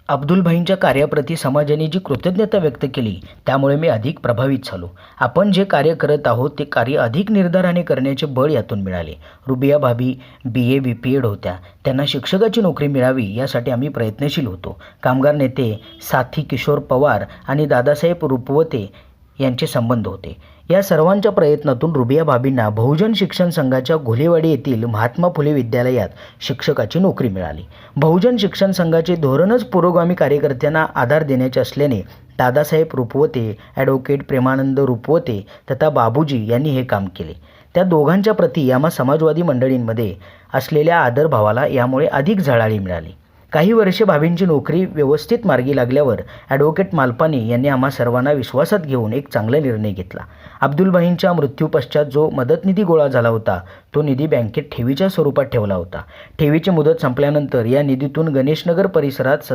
अब्दुलभाईंच्या कार्याप्रती समाजाने जी कृतज्ञता व्यक्त केली त्यामुळे मी अधिक प्रभावित झालो. आपण जे कार्य करत आहोत ते कार्य अधिक निर्धाराने करण्याचे बळ यातून मिळाले. रुबिया भाबी BA BPEd होत्या. त्यांना शिक्षकाची नोकरी मिळावी यासाठी आम्ही प्रयत्नशील होतो. कामगार नेते साथी किशोर पवार आणि दादासाहेब रुपवते यांचे संबंध होते. या सर्वांच्या प्रयत्नातून रुबिया भाबींना बहुजन शिक्षण संघाच्या घोलेवाडी येथील महात्मा फुले विद्यालयात शिक्षकाची नोकरी मिळाली. बहुजन शिक्षण संघाचे धोरणच पुरोगामी कार्यकर्त्यांना आधार देण्याचे असल्याने दादासाहेब रुपवते, ॲडव्होकेट प्रेमानंद रुपवते तथा बाबूजी यांनी हे काम केले. त्या दोघांच्या प्रती आम्हा समाजवादी मंडळींमध्ये असलेल्या आदरभावाला यामुळे अधिक झळाळी मिळाली. काही वर्षे भाबींची नोकरी व्यवस्थित मार्गी लागल्यावर ॲडव्होकेट मालपानी यांनी आम्हा सर्वांना विश्वासात घेऊन एक चांगला निर्णय घेतला. अब्दुलभाईंच्या मृत्यूपश्चात जो मदतनिधी गोळा झाला होता तो निधी बँकेत ठेवीच्या स्वरूपात ठेवला होता. ठेवीची मुदत संपल्यानंतर या निधीतून गणेशनगर परिसरात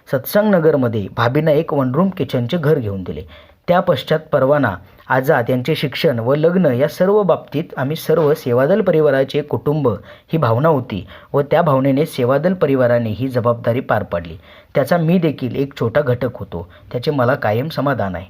सत्संगनगरमध्ये भाबींना एक 1 रूम किचनचे घर घेऊन दिले. त्या पश्चात परवाना, आझाद यांचे शिक्षण व लग्न या सर्व बाबतीत आम्ही सर्व सेवादल परिवाराचे कुटुंब ही भावना होती व त्या भावनेने सेवादल परिवाराने ही जबाबदारी पार पाडली. त्याचा मी देखील एक छोटा घटक होतो. त्याचे मला कायम समाधान आहे.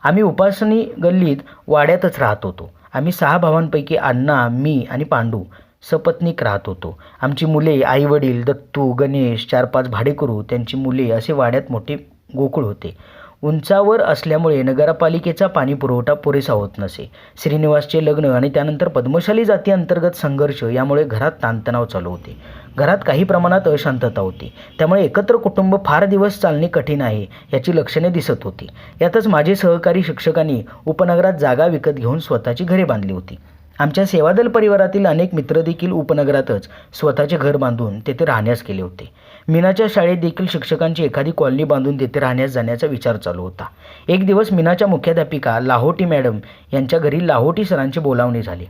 आम्ही उपासनी गल्लीत वाड्यातच राहत होतो. आम्ही 6 भावांपैकी अण्णा, मी आणि पांडू सपत्नीक राहत होतो. आमची मुले, आईवडील, दत्तू, गणेश, 4-5 भाडेकरू, त्यांची मुले असे वाड्यात मोठे गोकुळ होते. उंचावर असल्यामुळे नगरपालिकेचा पाणीपुरवठा पुरेसा होत नसे. श्रीनिवासचे लग्न आणि त्यानंतर पद्मशाली जाती अंतर्गत संघर्ष यामुळे घरात ताणतणाव चालू होते. घरात काही प्रमाणात अशांतता होती. त्यामुळे एकत्र कुटुंब फार दिवस चालणे कठीण आहे याची लक्षणे दिसत होती. यातच माझे सहकारी शिक्षकांनी उपनगरात जागा विकत घेऊन स्वतःची घरे बांधली होती. आमच्या सेवादल परिवारातील अनेक मित्र देखील उपनगरातच स्वतःचे घर बांधून तेथे राहण्यास गेले होते. मीनाच्या शाळेत देखील शिक्षकांची एखादी कॉलनी बांधून तेथे राहण्यास जाण्याचा विचार चालू होता. एक दिवस मीनाच्या मुख्याध्यापिका लाहोटी मॅडम यांच्या घरी लाहोटी सरांची बोलावणी झाली.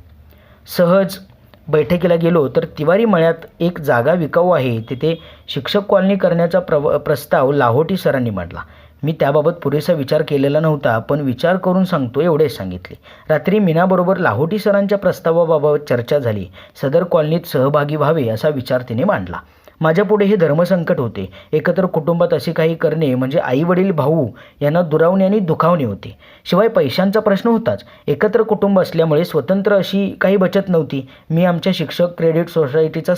सहज बैठकीला गेलो तर तिवारी मळ्यात एक जागा विकाऊ आहे, तिथे शिक्षक कॉलनी करण्याचा प्रस्ताव लाहोटी सरांनी मांडला. मी त्याबाबत पुरेसा विचार केलेला नव्हता, पण विचार करून सांगतो एवढेच सांगितले. रात्री मीनाबरोबर लाहोटी सरांच्या प्रस्तावाबाबत चर्चा झाली. सदर कॉलनीत सहभागी व्हावे असा विचार तिने मांडला. माझ्यापुढे हे धर्मसंकट होते. एकत्र कुटुंबात असे काही करणे म्हणजे आईवडील भाऊ यांना दुरावणे आणि दुखावणे होते. शिवाय पैशांचा प्रश्न होताच. एकत्र कुटुंब असल्यामुळे स्वतंत्र अशी काही बचत नव्हती. मी आमच्या शिक्षक क्रेडिट सोसायटीचा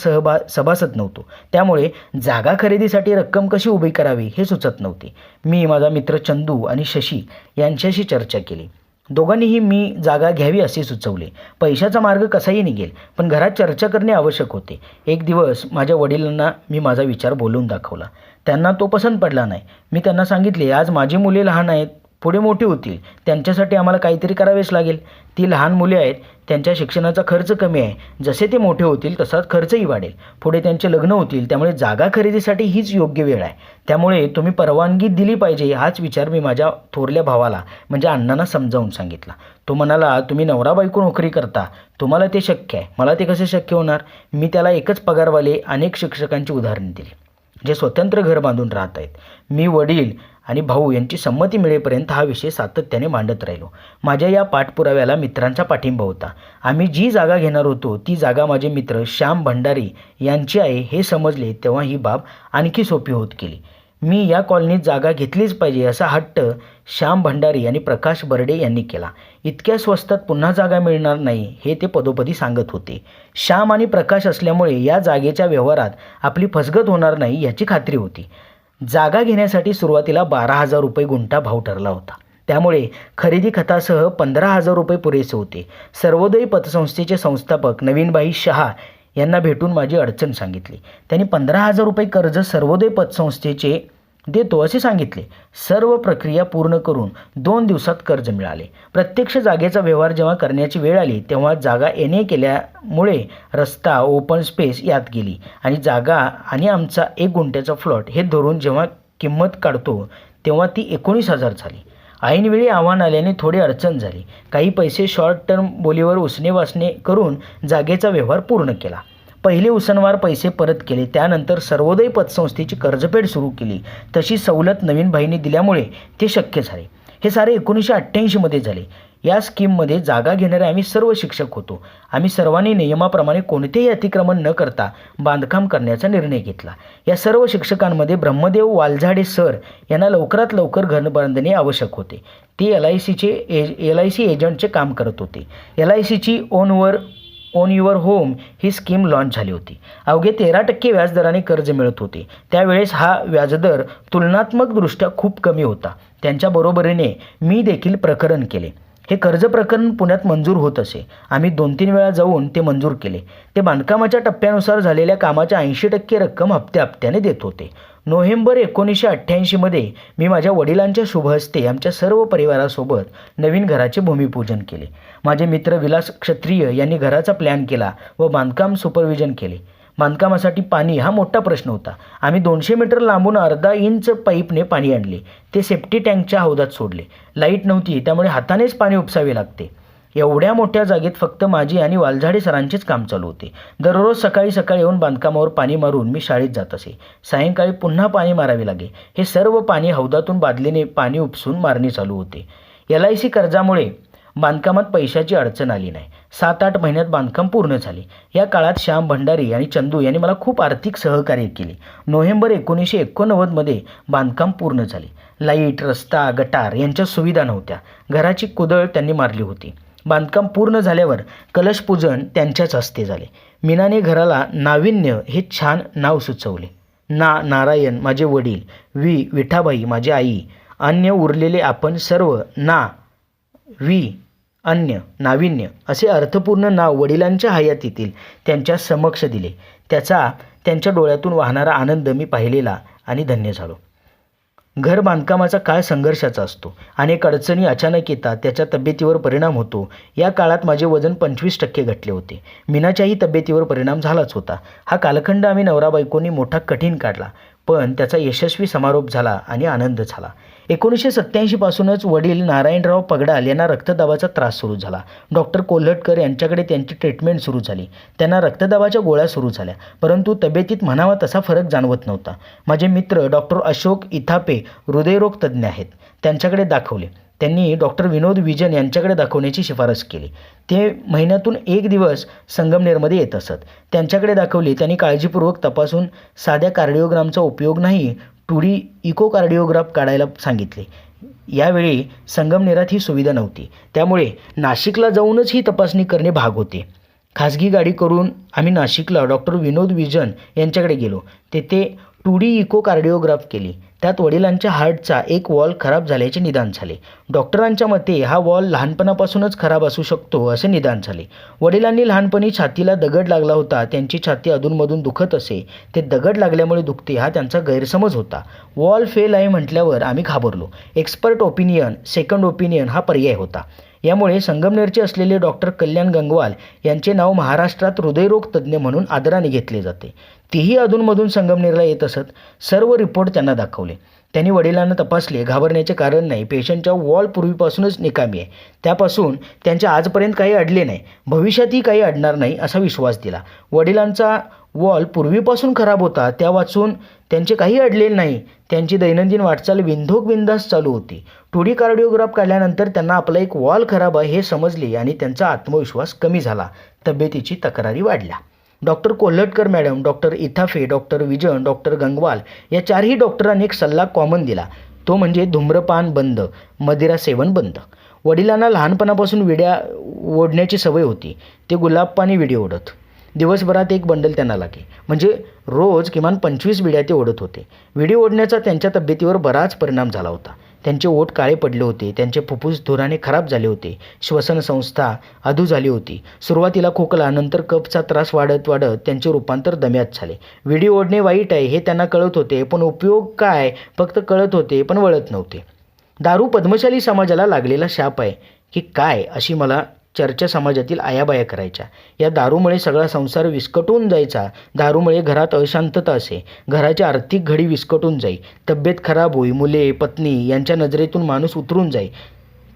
सभासद नव्हतो. त्यामुळे जागा खरेदीसाठी रक्कम कशी उभी करावी हे सुचत नव्हते. मी, माझा मित्र चंदू आणि शशी यांच्याशी चर्चा केली. दोघांनीही मी जागा घ्यावी असे सुचवले. पैशाचा मार्ग कसाही निघेल, पण घरात चर्चा करणे आवश्यक होते. एक दिवस माझ्या वडिलांना मी माझा विचार बोलून दाखवला. त्यांना तो पसंत पडला नाही. मी त्यांना सांगितले, आज माझी मुले लहान आहेत, पुढे मोठी होतील, त्यांच्यासाठी आम्हाला काहीतरी करावेच लागेल. ती लहान मुले आहेत, त्यांच्या शिक्षणाचा खर्च कमी आहे. जसे ते मोठे होतील तसाच खर्चही वाढेल. पुढे त्यांचे लग्न होतील, त्यामुळे जागा खरेदीसाठी हीच योग्य वेळ आहे. त्यामुळे तुम्ही परवानगी दिली पाहिजे. हाच विचार मी माझ्या थोरल्या भावाला म्हणजे अण्णांना समजावून सांगितला. तो म्हणाला, तुम्ही नवरा बायको नोकरी करता, तुम्हाला ते शक्य आहे, मला ते कसे शक्य होणार. मी त्याला एकच पगारवाले अनेक शिक्षकांची उदाहरणे दिली जे स्वतंत्र घर बांधून राहत आहेत. मी, वडील आणि भाऊ यांची संमती मिळेपर्यंत हा विषय सातत्याने मांडत राहिलो. माझ्या या पाठपुराव्याला मित्रांचा पाठिंबा होता. आम्ही जी जागा घेणार होतो ती जागा माझे मित्र श्याम भंडारी यांची आहे हे समजले तेव्हा ही बाब आणखी सोपी होत गेली. मी या कॉलनीत जागा घेतलीच पाहिजे असा हट्ट श्याम भंडारी आणि प्रकाश बर्डे यांनी केला. इतक्या स्वस्तात पुन्हा जागा मिळणार नाही हे ते पदोपदी सांगत होते. श्याम आणि प्रकाश असल्यामुळे या जागेच्या व्यवहारात आपली फसगत होणार नाही याची खात्री होती. जागा घेण्यासाठी सुरुवातीला 12,000 रुपये गुंठा भाव ठरला होता. त्यामुळे खरेदी खतासह 15,000 रुपये पुरेसे होते. सर्वोदय पतसंस्थेचे संस्थापक नवीनभाई शहा यांना भेटून माझी अडचण सांगितली. त्यांनी 15,000 रुपये कर्ज सर्वोदय पतसंस्थेचे देतो असे सांगितले. सर्व प्रक्रिया पूर्ण करून 2 दिवसात कर्ज मिळाले. प्रत्यक्ष जागेचा व्यवहार जेव्हा करण्याची वेळ आली तेव्हा जागा NA केल्यामुळे रस्ता, ओपन स्पेस यात गेली आणि जागा आणि आमचा 1 गुंठ्याचा प्लॉट हे धरून जेव्हा किंमत काढतो तेव्हा ती 19,000 झाली. ऐनवेळी आव्हान आल्याने थोडी अडचण झाली. काही पैसे शॉर्ट टर्म बोलीवर उसने वासने करून जागेचा व्यवहार पूर्ण केला. पहिले उसनवार पैसे परत केले. त्यानंतर सर्वोदय पतसंस्थेची कर्जफेड सुरू केली. तशी सवलत नवीन भाईंनी दिल्यामुळे ते शक्य झाले. हे सारे 1988 झाले. या स्कीममध्ये जागा घेणारे आम्ही सर्व शिक्षक होतो. आम्ही सर्वांनी नियमाप्रमाणे कोणतेही अतिक्रमण न करता बांधकाम करण्याचा निर्णय घेतला. या सर्व शिक्षकांमध्ये ब्रह्मदेव वालझाडे सर यांना लवकरात लवकर घर बांधणे आवश्यक होते. ते LIC एजंटचे काम करत होते. LICची ओन युअर होम ही स्कीम लॉन्च झाली होती. अवघे 13% व्याजदराने कर्ज मिळत होते. त्यावेळेस हा व्याजदर तुलनात्मकदृष्ट्या खूप कमी होता. त्यांच्या बरोबरीने मी देखील प्रकरण केले. हे कर्ज प्रकरण पुण्यात मंजूर होत असे. आम्ही 2-3 वेळा जाऊन ते मंजूर केले. ते बांधकामाच्या टप्प्यानुसार झालेल्या कामाच्या 80% रक्कम हप्त्याने देत होते. नोव्हेंबर 1988 मी माझ्या वडिलांच्या शुभहस्ते आमच्या सर्व परिवारासोबत नवीन घराचे भूमिपूजन केले. माझे मित्र विलास क्षत्रिय यांनी घराचा प्लॅन केला व बांधकाम सुपरविजन केले. बांधकामासाठी पाणी हा मोठा प्रश्न होता. आम्ही 200 मीटर लांबून अर्धा इंच पाईपने पाणी आणले. ते सेफ्टी टँकच्या हौदात सोडले. लाईट नव्हती, त्यामुळे हातानेच पाणी उपसावे लागते. एवढ्या मोठ्या जागेत फक्त माझी आणि वालझाडे सरांचेच काम चालू होते. दररोज सकाळी येऊन बांधकामावर पाणी मारून मी शाळेत जात असे. सायंकाळी पुन्हा पाणी मारावे लागे. हे सर्व पाणी हौदातून बादलीने पाणी उपसून मारणे चालू होते. LIC कर्जामुळे बांधकामात पैशाची अडचण आली नाही. 7-8 महिन्यात बांधकाम पूर्ण झाले. या काळात श्याम भंडारी आणि चंदू यांनी मला खूप आर्थिक सहकार्य केले. नोव्हेंबर 1989 बांधकाम पूर्ण झाले. लाईट, रस्ता, गटार यांच्या सुविधा नव्हत्या. घराची कुदळ त्यांनी मारली होती. बांधकाम पूर्ण झाल्यावर कलशपूजन त्यांच्याच हस्ते झाले. मीनाने घराला नाविन्य हे छान नाव सुचवले. नारायण माझे वडील, विठाबाई माझी आई, अन्य उरलेले आपण सर्व, अन्य, नाविन्य असे अर्थपूर्ण नाव वडिलांच्या हयातीतील त्यांच्या समक्ष दिले. त्याचा त्यांच्या डोळ्यातून वाहणारा आनंद मी पाहिलेला आणि धन्य झालो. घर बांधकामाचा काळ संघर्षाचा असतो. अनेक अडचणी अचानक येतात, त्याच्या तब्येतीवर परिणाम होतो. या काळात माझे वजन 25% घटले होते. मीनाच्याही तब्येतीवर परिणाम झालाच होता. हा कालखंड आम्ही नवरा बायकोनी मोठा कठीण काढला, पण त्याचा यशस्वी समारोप झाला आणि आनंद झाला. 1987 पासूनच वडील नारायणराव पगडाल यांना रक्तदाबाचा त्रास सुरू झाला. डॉक्टर कोल्हटकर यांच्याकडे त्यांची ट्रीटमेंट सुरू झाली. त्यांना रक्तदाबाच्या गोळ्या सुरू झाल्या, परंतु तब्येतीत म्हणावा तसा फरक जाणवत नव्हता. माझे मित्र डॉक्टर अशोक इथापे हृदयरोग तज्ज्ञ आहेत, त्यांच्याकडे दाखवले. त्यांनी डॉक्टर विनोद विजन यांच्याकडे दाखवण्याची शिफारस केली. ते महिन्यातून 1 दिवस संगमनेरमध्ये येत असत. त्यांच्याकडे दाखवले. त्यांनी काळजीपूर्वक तपासून साध्या कार्डिओग्रामचा उपयोग नाही, 2D इकोकार्डिओग्राफ काढायला सांगितले. यावेळी संगमनेरात ही सुविधा नव्हती, त्यामुळे नाशिकला जाऊनच ही तपासणी करणे भाग होते. खाजगी गाडी करून आम्ही नाशिकला डॉक्टर विनोद विजन यांच्याकडे गेलो. तेथे 2D इकोकार्डिओग्राफ केली. त्यात वडिलांच्या हार्टचा एक वॉल खराब झाल्याचे निदान झाले. डॉक्टरांच्या मते हा वॉल लहानपणापासूनच खराब असू शकतो असे निदान झाले. वडिलांनी लहानपणी छातीला दगड लागला होता, त्यांची छाती अधूनमधून दुखत असे. ते दगड लागल्यामुळे दुखते हा त्यांचा गैरसमज होता. वॉल फेल आहे म्हटल्यावर आम्ही घाबरलो. एक्सपर्ट ओपिनियन, सेकंड ओपिनियन हा पर्याय होता. यामुळे संगमनेरचे असलेले डॉक्टर कल्याण गंगवाल यांचे नाव महाराष्ट्रात हृदयरोग तज्ज्ञ म्हणून आदराने घेतले जाते. तेही अधूनमधून संगमनेरला येत असत. सर्व रिपोर्ट त्यांना दाखवले. त्यांनी वडिलांना तपासले. घाबरण्याचे कारण नाही, पेशंटच्या वॉल पूर्वीपासूनच निकामी आहे, त्यापासून त्यांच्या आजपर्यंत काही अडले नाही, भविष्यातही काही अडणार नाही असा विश्वास दिला. वडिलांचा वॉल पूर्वीपासून खराब होता, त्या वाचून त्यांचे काही अडलेले नाही. त्यांची दैनंदिन वाटचाल बिनधास्त चालू होती. 2D कार्डिओग्राफ काढल्यानंतर त्यांना आपला एक वॉल खराब आहे हे समजले आणि त्यांचा आत्मविश्वास कमी झाला. तब्येतीची तक्रारी वाढल्या. Doctor Kolhatkar madam, doctor Ithape, doctor Vijan, doctor Gangwal या 4ही डॉक्टरांनी एक सल्ला कॉमन दिला, तो म्हणजे धूम्रपान बंद, मदिरा सेवन बंद. वडिलांना लहानपणापासून विड्या ओढण्याची सवय होती. ते गुलाब पाणी विडी ओढत. दिवसभरात 1 बंडल त्यांना लागे, म्हणजे रोज किमान 25 विड्या ते ओढत होते. विडी ओढण्याचा त्यांच्या तब्येतीवर बराच परिणाम झाला होता. त्यांचे ओठ काळे पडले होते, त्यांचे फुफ्फुस धुराने खराब झाले होते, श्वसन संस्था अधू झाली होती. सुरुवातीला खोकला, नंतर कफचा त्रास वाढत त्यांचे रूपांतर दम्यात झाले. विडी ओढणे वाईट आहे हे त्यांना कळत होते, पण उपयोग काय फक्त कळत होते, पण वळत नव्हते. दारू पद्मशाली समाजाला लागलेला शाप आहे की काय अशी मला चर्चा समाजातील आयाबाया करायच्या. या दारूमुळे सगळा संसार विस्कटून जायचा. दारूमुळे घरात अशांतता असे, घराची आर्थिक घडी विस्कटून जाई, तब्येत खराब होई, मुले पत्नी यांच्या नजरेतून माणूस उतरून जाई,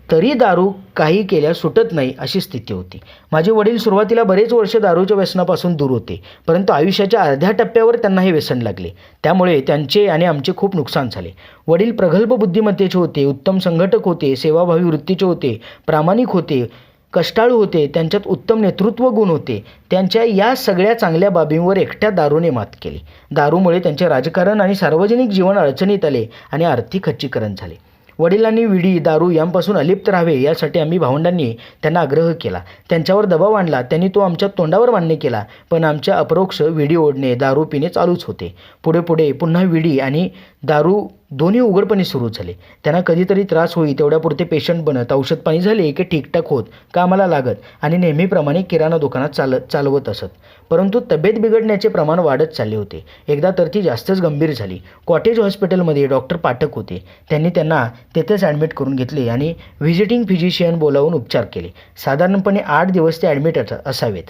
तरी दारू काही केल्या सुटत नाही अशी स्थिती होती. माझे वडील सुरुवातीला बरेच वर्ष दारूच्या व्यसनापासून दूर होते, परंतु आयुष्याच्या अर्ध्या टप्प्यावर त्यांना हे व्यसन लागले. त्यामुळे त्यांचे आणि आमचे खूप नुकसान झाले. वडील प्रगल्भ बुद्धिमत्तेचे होते, उत्तम संघटक होते, सेवाभावी वृत्तीचे होते, प्रामाणिक होते, कष्टाळू होते, त्यांच्यात उत्तम नेतृत्व गुण होते. त्यांच्या या सगळ्या चांगल्या बाबींवर एकट्या दारूने मात केली. दारूमुळे त्यांचे राजकारण आणि सार्वजनिक जीवन अडचणीत आले आणि आर्थिक खच्चीकरण झाले. वडिलांनी विडी, दारू यांपासून अलिप्त राहावे यासाठी आम्ही भावंडांनी त्यांना आग्रह केला, त्यांच्यावर दबाव आणला. त्यांनी तो आमच्या तोंडावर मान्य केला, पण आमच्या अपरोक्ष विडी ओढणे, दारू पिणे चालूच होते. पुढे पुन्हा विडी आणि दारू दोन्ही उघडपणे सुरू झाले. त्यांना कधीतरी त्रास होई तेवढ्यापुरते पेशंट बनत, औषध पाणी झाले की ठीकठाक होत, कामाला लागत आणि नेहमीप्रमाणे किराणा दुकानात चालवत असत. परंतु तब्येत बिघडण्याचे प्रमाण वाढत चालले होते. एकदा तर ती जास्तच गंभीर झाली. कॉटेज हॉस्पिटलमध्ये डॉक्टर पाठक होते. त्यांनी त्यांना तेथेच ॲडमिट करून घेतले आणि व्हिजिटिंग फिजिशियन बोलावून उपचार केले. साधारणपणे 8 दिवस ते ॲडमिट असावेत.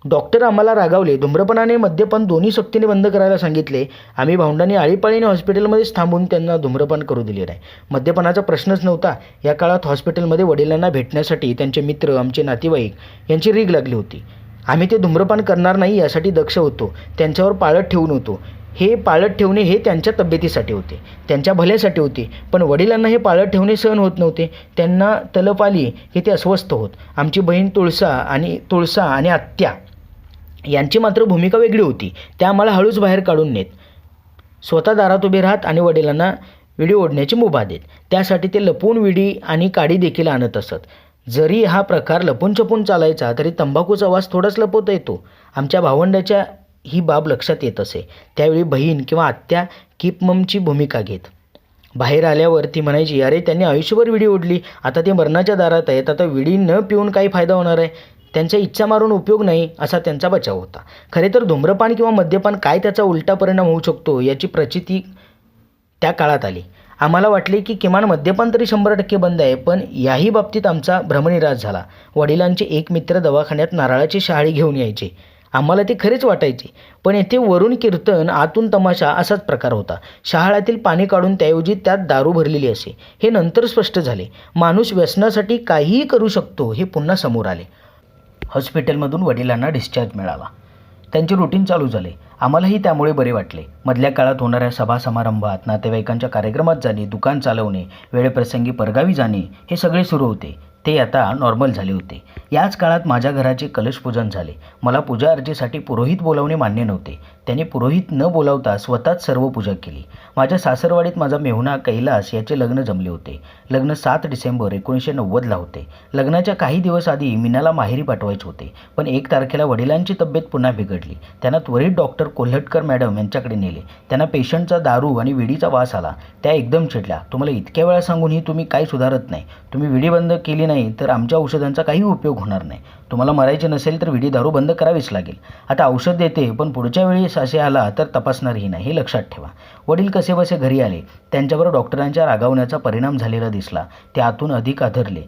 डॉक्टर आम्हाला रागावले. धूम्रपानाने मद्यपान दोन्ही सक्तीने बंद करायला सांगितले. आम्ही भावंडांनी आळीपाळीने हॉस्पिटलमध्येच थांबून त्यांना धूम्रपान करू दिले नाही. मद्यपानाचा प्रश्नच नव्हता. या काळात हॉस्पिटलमध्ये वडिलांना भेटण्यासाठी त्यांचे मित्र, आमचे नातेवाईक यांची रीघ लागली होती. आम्ही ते धूम्रपान करणार नाही यासाठी दक्ष होतो, त्यांच्यावर पाळत ठेवून होतो. हे पाळत ठेवणे हे त्यांच्या तब्येतीसाठी होते, त्यांच्या भल्यासाठी होते, पण वडिलांना हे पाळत ठेवणे सहन होत नव्हते. त्यांना तलप आली की ते अस्वस्थ होत. आमची बहीण तुळसा आणि आत्या यांची मात्र भूमिका वेगळी होती. त्या आम्हाला हळूच बाहेर काढून नेत, स्वतः दारात उभे राहत आणि वडिलांना विडी ओढण्याची मुभा देत. त्यासाठी ते लपवून विडी आणि काडी देखील आणत असत. जरी हा प्रकार लपून-छपून चालायचा तरी तंबाखूचा वास थोडाच लपवता येतो. आमच्या भावंडाच्या ही बाब लक्षात येत असे. त्यावेळी बहीण किंवा आत्या कीपममची भूमिका घेत. बाहेर आल्यावर ती म्हणायची, अरे त्यांनी आयुष्यभर विडी ओढली, आता ते मरणाच्या दारात आहेत, आता विडी न पिऊन काही फायदा होणार आहे, त्यांच्या इच्छा मारून उपयोग नाही, असा त्यांचा बचाव होता. खरे तर धूम्रपान किंवा मद्यपान काय त्याचा उलटा परिणाम होऊ शकतो याची प्रचिती त्या काळात आली. आम्हाला वाटले की किमान मद्यपान तरी 100% बंद आहे, पण याही बाबतीत आमचा भ्रमनिरास झाला. वडिलांचे एक मित्र दवाखान्यात नारळाची शहाळी घेऊन यायचे. आम्हाला ते खरेच वाटायचे, पण येथे वरून कीर्तन आतून तमाशा असाच प्रकार होता. शहाळ्यातील पाणी काढून त्याऐवजी त्यात दारू भरलेली असे. हे नंतर स्पष्ट झाले. माणूस व्यसनासाठी काहीही करू शकतो हे पुन्हा समोर आले. हॉस्पिटलमधून वडिलांना डिस्चार्ज मिळाला. त्यांचे रुटीन चालू झाले. आम्हालाही त्यामुळे बरे वाटले. मधल्या काळात होणाऱ्या सभा समारंभात, नातेवाईकांच्या कार्यक्रमात जाणे, दुकान चालवणे, वेळेप्रसंगी परगावी जाणे हे सगळे सुरू होते. ते आता नॉर्मल झाले होते. याच काळात माझ्या घराचे कलशपूजन झाले. मला पूजा अर्चेसाठी पुरोहित बोलावणे मान्य नव्हते. त्यांनी पुरोहित न बोलावता स्वतःच सर्व पूजा केली. माझ्या सासरवाडीत माझा मेहुणा कैलास याचे लग्न जमले होते. लग्न 7 डिसेंबर 1990ला होते. लग्नाच्या काही दिवस आधी मीनाला माहेरी पाठवायचे होते, पण 1 तारखेला वडिलांची तब्येत पुन्हा बिघडली. त्यांना त्वरित डॉक्टर कोल्हटकर मॅडम यांच्याकडे नेले. त्यांना पेशंटचा दारू आणि विडीचा वास आला. त्या एकदम चिडल्या. तुम्हाला इतक्या वेळा सांगूनही तुम्ही काही सुधारत नाही. तुम्ही विडी बंद केली नाही तर आमच्या औषधांचा काही उपयोग होणार नाही. तुम्हाला मरायचे नसेल तर विडी दारू बंद करावीच लागेल. आता औषध देते, पण पुढच्या वेळी असे आला तर तपासणारही नाही, हे लक्षात ठेवा. वडील कसेबसे घरी आले. त्यांच्यावर डॉक्टरांच्या रागावण्याचा परिणाम झालेला दिसला. ते आतून अधिक आधरले.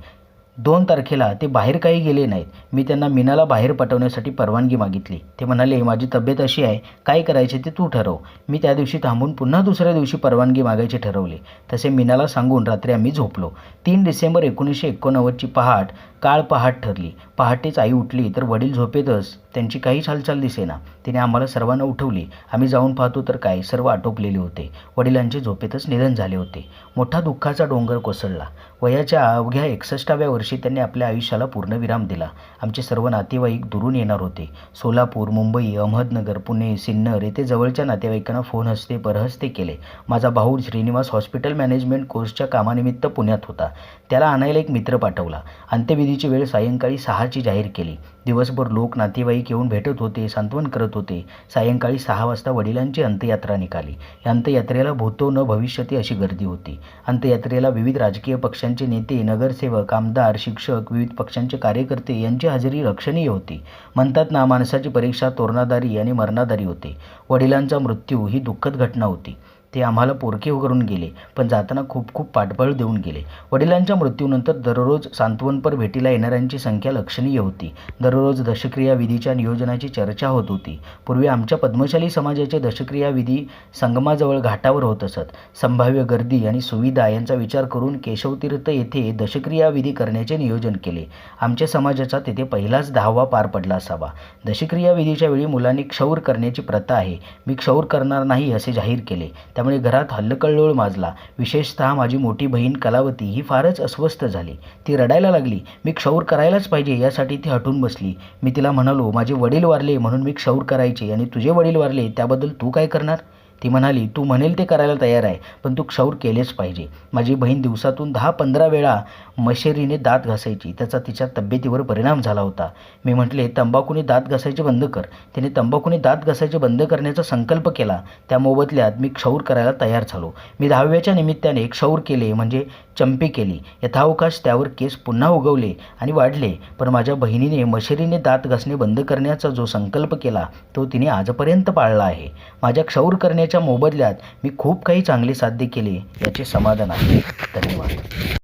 2 तारखेला ते बाहेर काही गेले नाहीत. मी त्यांना मीनाला बाहेर पाठवण्यासाठी परवानगी मागितली. ते म्हणाले, माझी तब्येत अशी आहे, काय करायचे ते तू ठरव. मी त्या दिवशी थांबून पुन्हा दुसऱ्या दिवशी परवानगी मागायचे ठरवले. तसे मीनाला सांगून रात्री आम्ही झोपलो. 3 डिसेंबर 1989ची पहाट काळ पहाट ठरली. पहाटेच आई उठली तर वडील झोपेतच. त्यांची काहीच हालचाल दिसेना. तिने आम्हाला सर्वांना उठवली. आम्ही जाऊन पाहतो तर काय, सर्व आटोपलेले होते. वडिलांचे झोपेतच निधन झाले होते. मोठा दुःखाचा डोंगर कोसळला. वयाच्या अवघ्या 61व्या वर्षी त्यांनी आपल्या आयुष्याला पूर्णविराम दिला. आमचे सर्व नातेवाईक दुरून येणार होते. सोलापूर, मुंबई, अहमदनगर, पुणे, सिन्नर येथे जवळच्या नातेवाईकांना फोन हस्ते परहस्ते केले. माझा भाऊ श्रीनिवास हॉस्पिटल मॅनेजमेंट कोर्सच्या कामानिमित्त पुण्यात होता. त्याला आणायला एक मित्र पाठवला. अंत्यविधीची वेळ सायंकाळी 6ची जाहीर केली. दिवसभर लोक नातेवाईक येऊन भेटत होते, सांत्वन करत होते. सायंकाळी 6 वाजता वडिलांची अंत्ययात्रा निघाली. या अंत्ययात्रेला भूतो न भविष्यती अशी गर्दी होती. अंत्ययात्रेला विविध राजकीय पक्षांचे नेते, नगरसेवक, आमदार, शिक्षक, विविध पक्षांचे कार्यकर्ते यांची हजेरी लक्षणीय होती. म्हणतात ना, माणसाची परीक्षा तोरणादारी आणि मरणादारी होते. वडिलांचा मृत्यू ही दुःखद घटना होती. ते आम्हाला पोरके करून गेले, पण जाताना खूप खूप पाठबळ देऊन गेले. वडिलांच्या मृत्यूनंतर दररोज सांत्वनपर भेटीला येणाऱ्यांची संख्या लक्षणीय होती. दररोज दशक्रिया विधीच्या नियोजनाची चर्चा होत होती. पूर्वी आमच्या पद्मशाली समाजाचे दशक्रिया विधी संगमाजवळ घाटावर होत असत. संभाव्य गर्दी आणि सुविधा यांचा विचार करून केशवतीर्थ येथे दशक्रिया विधी करण्याचे नियोजन केले. आमच्या समाजाचा तेथे पहिलाच 10वा पार पडला असावा. दशक्रिया विधीच्या वेळी मुलांनी क्षौर करण्याची प्रथा आहे. मी क्षौर करणार नाही असे जाहीर केले. त्यामुळे घरात हल्लकल्लोळ माजला. विशेषतः माझी मोठी बहीण कलावती ही फारच अस्वस्थ झाली. ती रडायला लागली. मी क्षौर करायलाच पाहिजे यासाठी ती हटून बसली. मी तिला म्हणालो, माझे वडील वारले म्हणून मी क्षौर करायचे, आणि तुझे वडील वारले त्याबद्दल तू काय करणार? ती म्हणाली, तू म्हणेल ते करायला तयार आहे, पण तू क्षौर केलेच पाहिजे. माझी बहीण दिवसातून 10-15 वेळा मशेरीने दात घासायची. त्याचा तिच्या तब्येतीवर परिणाम झाला होता. मी म्हटले, तंबाखूने दात घासायचे बंद कर. तिने तंबाखूने दात घासायचे बंद करण्याचा संकल्प केला. त्या मोबदल्यात मी क्षौर करायला तयार झालो. मी 10व्याच्या निमित्ताने क्षौर केले, म्हणजे चंपी केली. यथावकाश त्यावर केस पुन्हा उगवले आणि वाढले. पण माझ्या बहिणीने मशेरीने दात घासणे बंद करण्याचा जो संकल्प केला तो तिने आजपर्यंत पाळला आहे. माझ्या क्षौर करण्याच्या मोबदल्यात मी खूप काही चांगले साध्य केले याचे समाधान आहे. धन्यवाद.